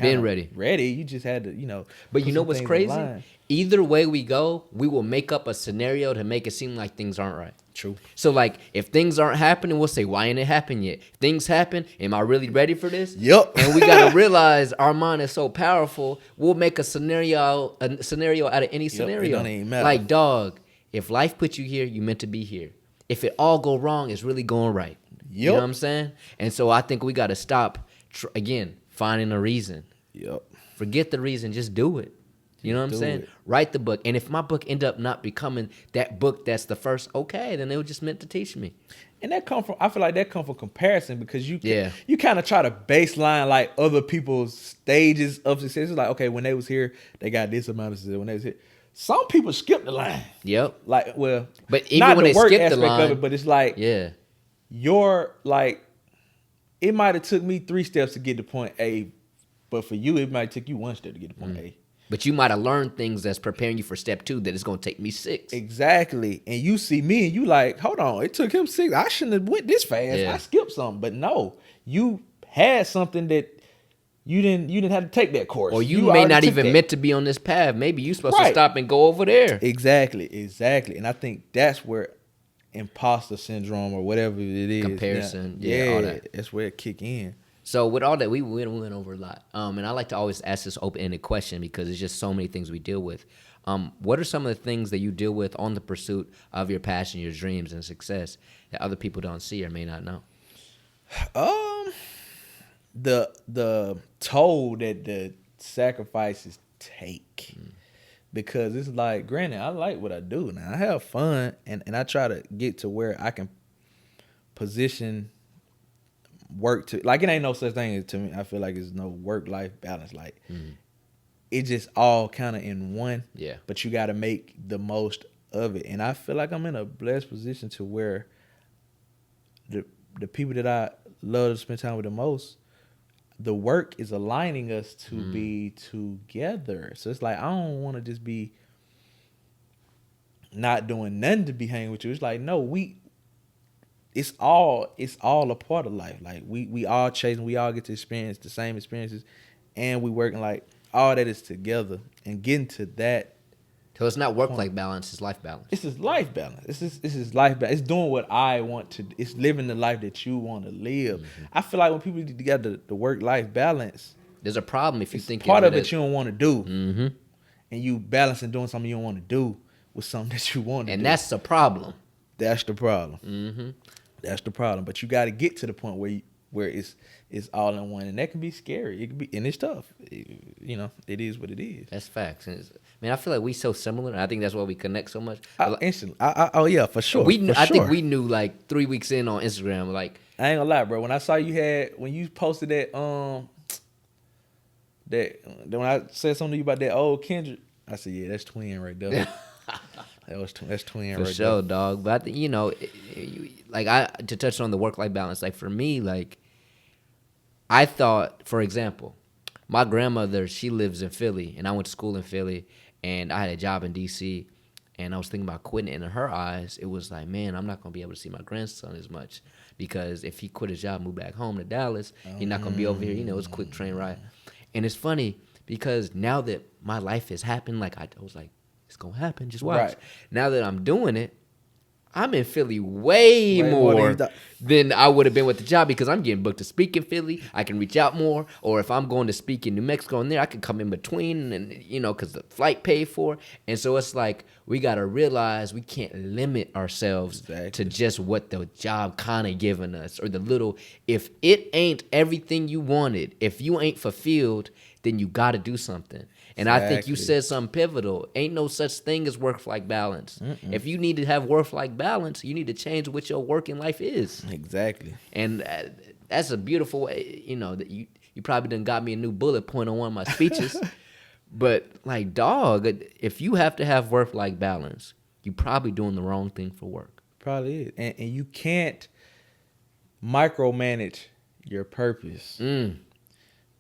Been ready. Ready. You just had to, But put you know some what's things in crazy? line. Either way we go, we will make up a scenario to make it seem like things aren't right. True. So like, if things aren't happening, we'll say, why ain't it happened yet? If things happen, am I really ready for this? Yep. And we gotta realize our mind is so powerful. We'll make a scenario out of any scenario. it don't even matter. Like, dog, if life put you here, you meant to be here. If it all go wrong, it's really going right. You know Yep. what I'm saying? And so I think we gotta stop again finding a reason. Yep. Forget the reason, just do it. You know what I'm do saying? it. Write the book. And if my book end up not becoming that book that's the first, okay, then it was just meant to teach me. And I feel like that come from comparison because you Yeah. you kind of try to baseline like other people's stages of success. It's like, okay, when they was here, they got this amount of success. When they was here, some people skip the line. Yep. Like, well, But even not when the they work skip the aspect line, of it, but it's like yeah. your like, it might have took me 3 steps to get to point A, but for you, it might take you 1 step to get to point A. But you might have learned things that's preparing you for step 2 that is going to take me 6. Exactly. And you see me and you like, hold on, it took him 6. I shouldn't have went this fast. Yeah. I skipped something. But no, you had something that you didn't have to take that course. Or you may already not took even that. meant to be on this path. Maybe you supposed to Right. stop and go over there. Exactly. And I think that's where imposter syndrome or whatever it is. Comparison, now, yeah, all that. That's where it kick in. So with all that, we went over a lot. And I like to always ask this open-ended question because there's just so many things we deal with. What are some of the things that you deal with on the pursuit of your passion, your dreams, and success that other people don't see or may not know? The toll that the sacrifices take. Because it's like, granted, I like what I do now. I have fun and I try to get to where I can position work to, like, it ain't no such thing as, to me, I feel like it's no work-life balance. Like, it's just all kind of in one. Yeah. But you got to make the most of it. And I feel like I'm in a blessed position to where the people that I love to spend time with the most, the work is aligning us to be together. So it's like, I don't want to just be not doing nothing to be hanging with you. It's like, no, it's all a part of life. Like we all chasing, we all get to experience the same experiences, and we working like all that is together and getting to that. So it's not work-life balance, it's life balance. It's just life balance. This is life balance. It's doing what I want to. It's living the life that you want to live. I feel like when people get together, the work-life balance, There's a problem if you think part of it it you don't want to do, and you balancing doing something you don't want to do with something that you want to do. and that's the problem. That's the problem. That's the problem. But you got to get to the point where it's all in one, and that can be scary. It can be, and it's tough. It is what it is. That's facts. And man, I feel like we so similar. And I think that's why we connect so much. Instantly. Oh yeah, for sure. I think we knew like 3 weeks in on Instagram. Like, I ain't gonna lie, bro. When I saw when you posted that when I said something to you about that old Kendrick, I said, yeah, that's twin right there. That's twin for right sure, there. dog. But I think, to touch on the work-life balance, like for me, like I thought, for example, my grandmother, she lives in Philly, and I went to school in Philly, and I had a job in D.C., and I was thinking about quitting. And in her eyes, it was like, man, I'm not going to be able to see my grandson as much because if he quit his job, moved back home to Dallas, he's not going to be over here. It's a quick train ride. And it's funny because now that my life has happened, like I was like, it's going to happen. Just watch. Right. Now that I'm doing it, I'm in Philly way more than I would have been with the job because I'm getting booked to speak in Philly. I can reach out more. Or if I'm going to speak in New Mexico and there, I can come in between and, because the flight paid for. And so it's like we got to realize we can't limit ourselves to just what the job kind of giving us or the little. If it ain't everything you wanted, if you ain't fulfilled, then you got to do something. And I think you said something pivotal. Ain't no such thing as work-life balance. If you need to have work-life balance, you need to change what your working life is. Exactly. And that's a beautiful way, that you probably done got me a new bullet point on one of my speeches. But like, dog, if you have to have work-life balance, you probably doing the wrong thing for work. Probably is. And you can't micromanage your purpose.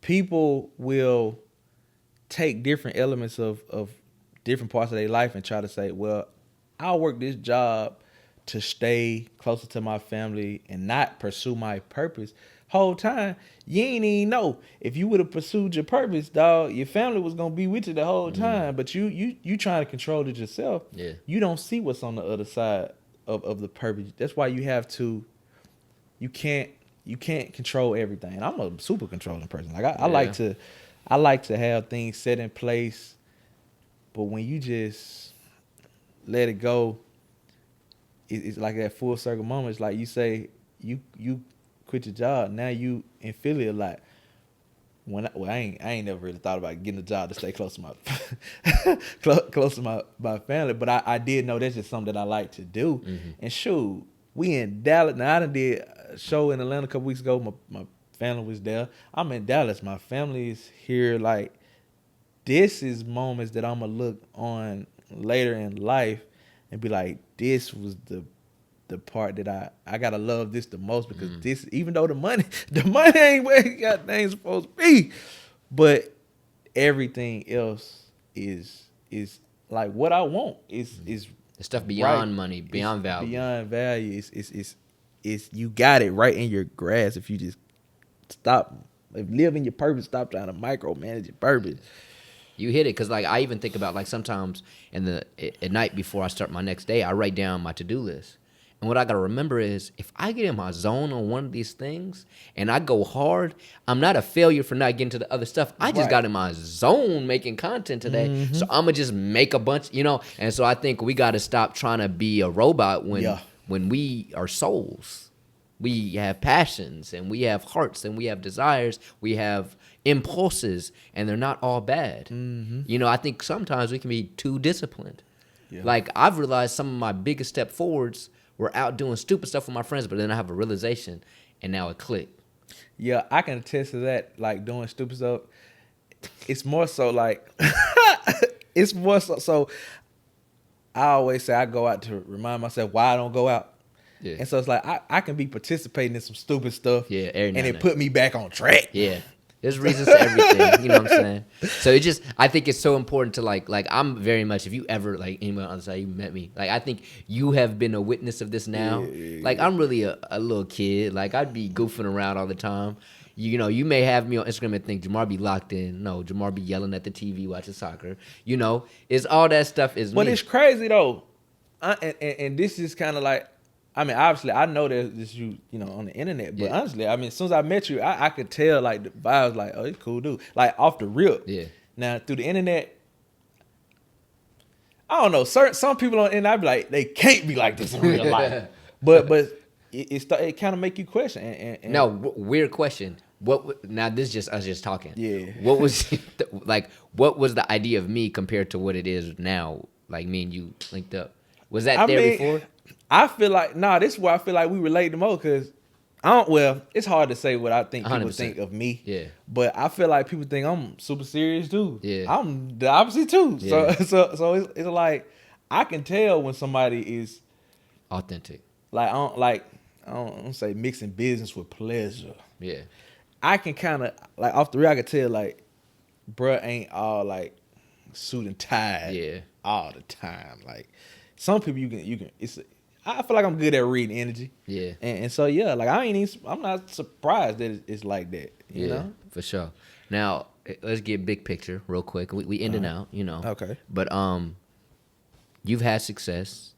People will take different elements of different parts of their life and try to say, well, I'll work this job to stay closer to my family and not pursue my purpose. Whole time, you ain't even know. If you would have pursued your purpose, dog, your family was gonna be with you the whole time. But you trying to control it yourself. Yeah. You don't see what's on the other side of the purpose. That's why you have to. You can't control everything. And I'm a super controlling person. Like I like to have things set in place. But when you just let it go, it's like that full circle moment. It's like you say you quit your job. Now you in Philly a lot. I ain't never really thought about getting a job to stay close to my close to my family. But I did know that's just something that I like to do. And shoot, we in Dallas. Now I done did a show in Atlanta a couple weeks ago. My family was there. I'm in Dallas. My family is here. Like, this is moments that I'm gonna look on later in life and be like, this was the part that I gotta love this the most, because this, even though the money ain't where it goddamn supposed to be, but everything else is like what I want is the stuff beyond right. money, beyond value. Beyond value. It's you got it right in your grasp if you just stop, live in your purpose, stop trying to micromanage your purpose. You hit it, because like I even think about, like, sometimes at night before I start my next day, I write down my to-do list. And what I gotta remember is, if I get in my zone on one of these things and I go hard, I'm not a failure for not getting to the other stuff. I just got in my zone making content today, so I'm gonna just make a bunch, And so I think we gotta stop trying to be a robot when we are souls. We have passions, and we have hearts, and we have desires, we have impulses, and they're not all bad. I think sometimes we can be too disciplined. Yeah. Like, I've realized some of my biggest step forwards were out doing stupid stuff with my friends, but then I have a realization, and now it clicked. Yeah, I can attest to that. Like, doing stupid stuff, it's more so like, it's more so. So I always say I go out to remind myself why I don't go out. Yeah. And so it's like I can be participating in some stupid stuff, and it put me back on track. Yeah. There's reasons to everything, you know what I'm saying? So I think it's so important to like I'm very much, if you ever, like, anyone on the side, you met me, like, I think you have been a witness of this now. Like, I'm really a little kid. Like, I'd be goofing around all the time. You may have me on Instagram and think Jamar be locked in. No, Jamar be yelling at the TV watching soccer. It's all that stuff is me. But it's crazy though. And this is kind of like, I mean, obviously, I know there's this on the internet, but honestly, I mean, as soon as I met you, I could tell, like, the vibes, like, oh, he's a cool dude, like, off the rip. Yeah. Now, through the internet, I don't know, some people on the internet, I be like, they can't be like this in real life. But it kind of make you question. And no, weird question. Now this is just us just talking. Yeah. What was what was the idea of me compared to what it is now? Like, me and you linked up. Was that before? I feel like, this is where I feel like we relate the most, because it's hard to say what I think people 100%. Think of me. Yeah. But I feel like people think I'm super serious too. Yeah. I'm the opposite too. Yeah. So it's like, I can tell when somebody is authentic. Like, I don't say mixing business with pleasure. Yeah. I can kind of, like, off the real, I can tell, like, bruh ain't all, like, suit and tie all the time. Like, some people you can I feel like I'm good at reading energy. Yeah. And so, yeah, like, I'm not surprised that it's like that, you know? For sure. Now, let's get big picture real quick. We in and out, Okay. But you've had success.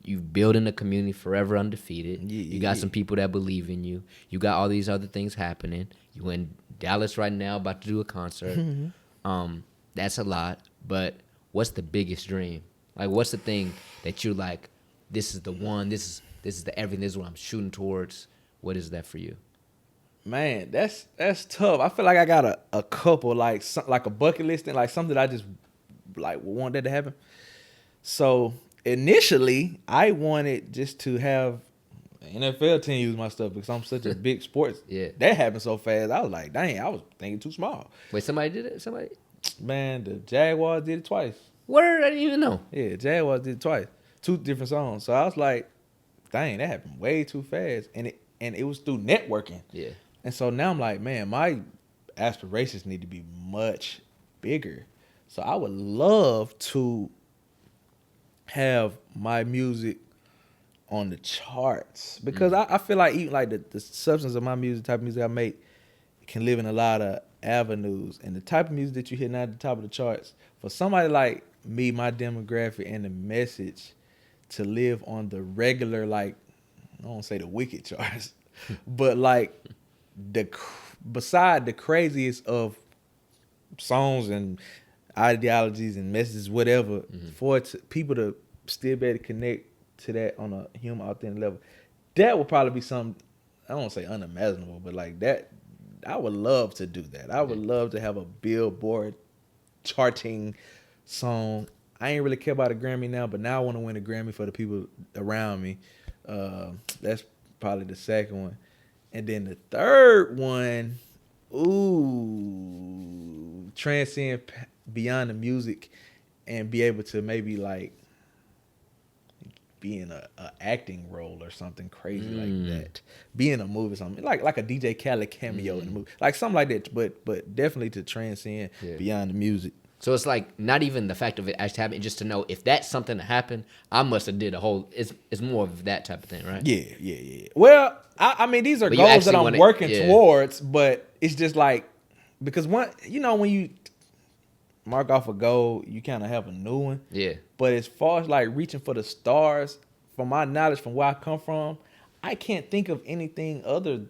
You've built in a community forever undefeated. You got some people that believe in you. You got all these other things happening. You in Dallas right now about to do a concert. That's a lot. But what's the biggest dream? Like, what's the thing that you're like, this is the one, this is the everything, this is what I'm shooting towards? What is that for you? Man, that's tough. I feel like I got a couple like like a bucket list and like something that I just like want that to happen. So initially, I wanted just to have an NFL team use my stuff because I'm such a big sports. Yeah. That happened so fast. I was like, dang, I was thinking too small. Wait, somebody did it? Somebody? Man, the Jaguars did it twice. Word? I didn't even know. Yeah, Jaguars did it twice. 2 different songs. So I was like, dang, that happened way too fast. And it was through networking. Yeah. And so now I'm like, man, my aspirations need to be much bigger. So I would love to have my music on the charts because I feel like even like the substance of my music, type of music I make, can live in a lot of avenues. And the type of music that you hear now at the top of the charts, for somebody like me, my demographic, and the message to live on the regular, like, I don't want to say the wicked charts, but like beside the craziest of songs and ideologies and messages, whatever, for people to still be able to connect to that on a human authentic level, that would probably be something, I don't want to say unimaginable, but like that, I would love to do that. I would love to have a Billboard charting song. I ain't really care about a Grammy now, but now I want to win a Grammy for the people around me. That's probably the second one. And then the third one, transcend beyond the music and be able to maybe like be in a acting role or something crazy like that. Be in a movie or something. Like a DJ Khaled cameo in a movie. Like something like that, but definitely to transcend beyond the music. So it's like not even the fact of it actually happening, just to know if that's something that happened, I must have did a whole. It's more of that type of thing, right? Yeah. Well, I mean, these are But goals that I'm working yeah. towards, but it's just like because when you mark off a goal, you kind of have a new one. Yeah. But as far as like reaching for the stars, from my knowledge, from where I come from, I can't think of anything other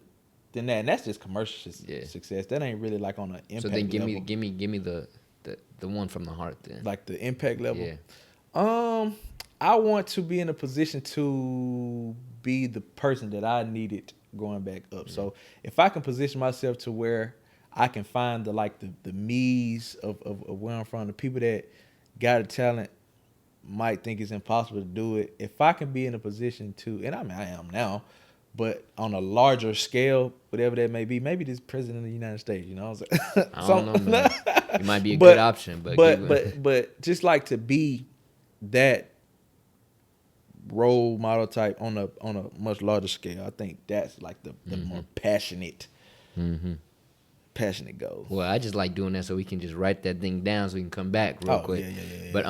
than that, and that's just commercial success. That ain't really like on an impact. So then give level. me the one from the heart then. Like the impact level. Yeah. I want to be in a position to be the person that I needed going back up. So if I can position myself to where I can find the me's of where I'm from, the people that got a talent might think it's impossible to do it. If I can be in a position to, and I mean I am now, but on a larger scale, whatever that may be, maybe this president of the United States, you know what I'm saying? I don't know, man. It might be a good option, but just like to be that role model type on a much larger scale, I think that's like the more passionate goal. Well, I just like doing that so we can just write that thing down so we can come back real quick. Yeah. But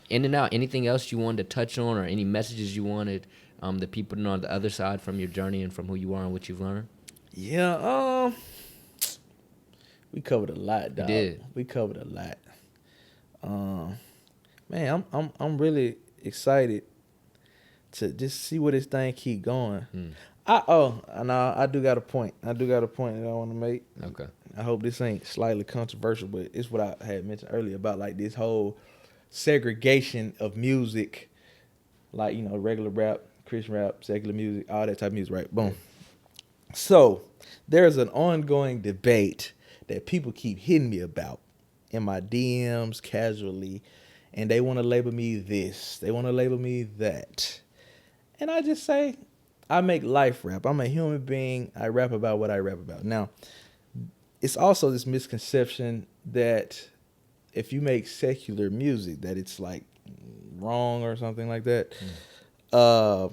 in and out, anything else you wanted to touch on or any messages you wanted the people to know on the other side from your journey and from who you are and what you've learned? Yeah, we covered a lot, dog. We did. We covered a lot. Man, I'm really excited to just see where this thing keep going. I do got a point. I do got a point that I want to make. Okay. I hope this ain't slightly controversial, but it's what I had mentioned earlier about like this whole segregation of music, like, you know, regular rap, Christian rap, secular music, all that type of music, right? Boom. So there's an ongoing debate that people keep hitting me about in my DMs casually, and they want to label me this, they want to label me that. And I just say, I make life rap. I'm a human being. I rap about what I rap about. Now, it's also this misconception that if you make secular music, that it's like wrong or something like that. What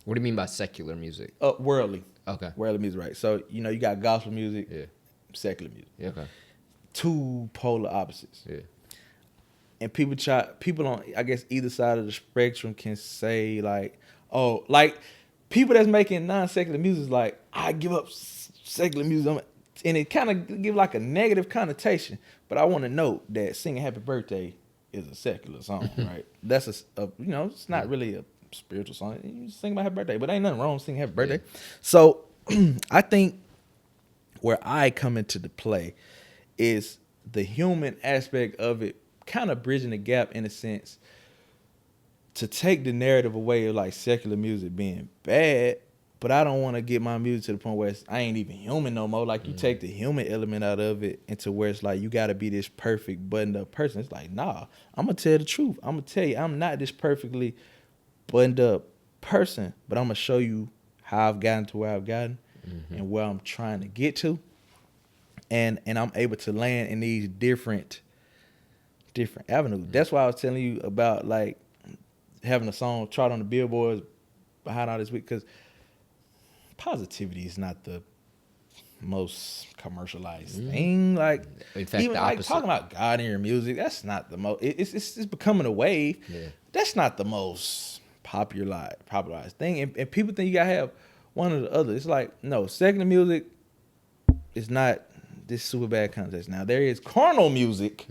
do you mean by secular music? Worldly. Okay. Worldly music, right? So, you know, you got gospel music, secular music. Yeah, okay. Two polar opposites. Yeah. And people on, I guess, either side of the spectrum can say like, oh, like people that's making non-secular music is like, I give up secular music. And it kind of give like a negative connotation. But I want to note that singing Happy Birthday is a secular song, right? That's you know, it's not really a spiritual song. You sing about Happy Birthday, but ain't nothing wrong with singing Happy Birthday. Yeah. So I think where I come into the play is the human aspect of it, kind of bridging the gap in a sense to take the narrative away of like secular music being bad, But I don't want to get my music to the point where I ain't even human no more. Like, you take the human element out of it into where it's like you got to be this perfect buttoned up person. It's like, nah, I'm going to tell the truth. I'm going to tell you, I'm not this perfectly buttoned up person, but I'm going to show you how I've gotten to where I've gotten and where I'm trying to get to. And I'm able to land in these different avenues. That's why I was telling you about, like, having a song chart on the billboards behind all this week, because positivity is not the most commercialized thing. Like, in fact, even the like opposite. talking about God in your music, that's not the most. It's becoming a wave. Yeah. That's not the most popularized thing. And people think you gotta have one or the other. It's like, no, secular music is not this super bad context. Now there is carnal music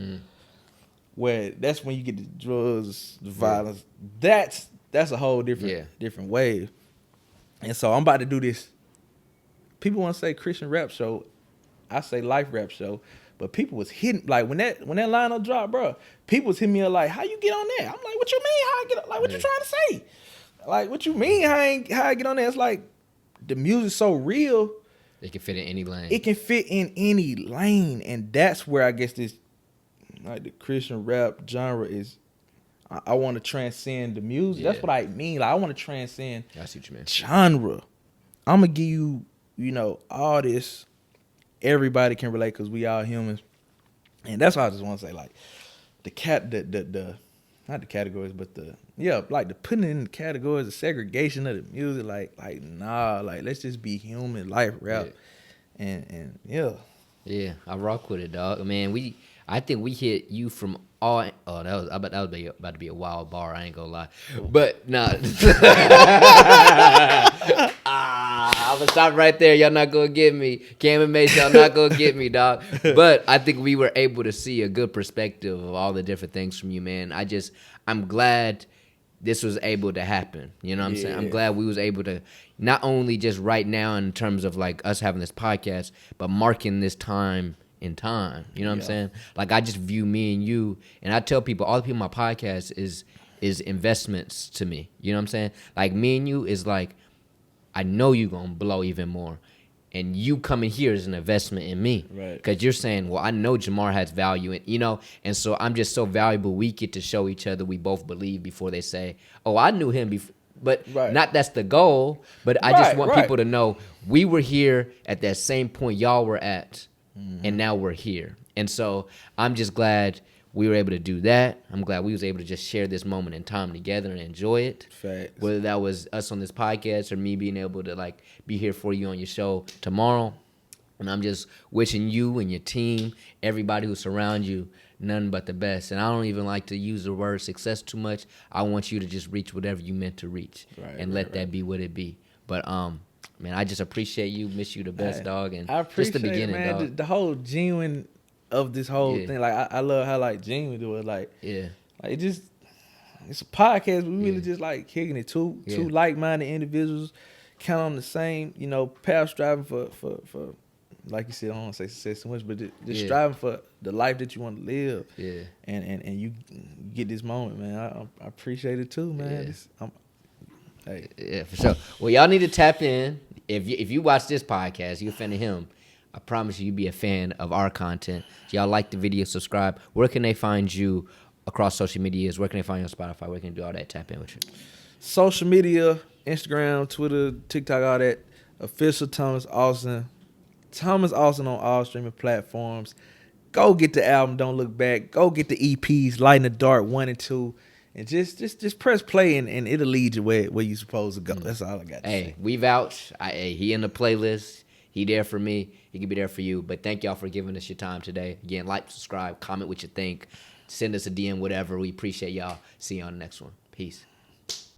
where that's when you get the drugs, the violence. That's a whole different wave. And so I'm about to do this. People want to say Christian rap show. I say life rap show. But people was hitting, like, when that lineup dropped, bro, people was hitting me up like, how you get on there? I'm like, what you mean how I get on? Like, what you trying to say? Like, what you mean how I get on there? It's like the music's so real. It can fit in any lane. It can fit in any lane. And that's where I guess this, like, the Christian rap genre is. I want to transcend the music. Yeah. That's what I mean. Like, I want to transcend I see what you mean. genre. I'm going to give you, all this. Everybody can relate because we all humans. And that's why I just want to say, like, the not the categories, but like the putting it in the categories, the segregation of the music, like nah, like, let's just be human, life rap. And yeah. Yeah, I rock with it, dog. Man, I think we hit you from all. Oh, that was about to be a wild bar. I ain't gonna lie, but nah. I'm gonna stop right there. Y'all not gonna get me. Cam and Mace, y'all not gonna get me, dog. But I think we were able to see a good perspective of all the different things from you, man. I'm glad this was able to happen. You know what I'm saying? I'm glad we was able to not only just right now in terms of like us having this podcast, but marking this time in time. You know what I'm saying? Like, I just view me and you, and I tell people, all the people on my podcast is investments to me. You know what I'm saying? Like, me and you is like, I know you gonna blow even more. And you coming here is an investment in me. Right. Because you're saying, well, I know Jamar has value in, and so I'm just so valuable. We get to show each other we both believe before they say, oh, I knew him before. But not that's the goal. But I just want people to know we were here at that same point y'all were at. And now we're here. And so I'm just glad we were able to do that. I'm glad we was able to just share this moment in time together and enjoy it. Facts. Whether that was us on this podcast or me being able to, like, be here for you on your show tomorrow. And I'm just wishing you and your team, everybody who surrounds you, nothing but the best. And I don't even like to use the word success too much. I want you to just reach whatever you meant to reach and let that be what it be. But man, I just appreciate you. Miss you the best, dog. And I appreciate just the beginning, it, man. dog. The whole genuine of this whole thing. Like, I love how, like, genuine do it. Like, like, it's a podcast. We really just like kicking it. Two like-minded individuals, count on the same, path, striving for like you said, I don't want to say success too much, but just striving for the life that you want to live. Yeah. And you get this moment, man. I appreciate it too, man. Hey. Yeah, for sure. Well, y'all need to tap in. If you watch this podcast, you're a fan of him. I promise you be a fan of our content. If y'all like the video, subscribe. Where can they find you across social medias? Where can they find you on Spotify? Where can they do all that? Tap in with you. Social media, Instagram, Twitter, TikTok, all that. Official Thomas Austin. Thomas Austin on all streaming platforms. Go get the album, Don't Look Back. Go get the EPs, Light in the Dark 1 and 2. And just press play and it'll lead you where you're supposed to go. That's all I got to say. Hey, we vouch. He in the playlist. He there for me. He can be there for you. But thank y'all for giving us your time today. Again, like, subscribe, comment what you think. Send us a DM, whatever. We appreciate y'all. See you on the next one. Peace.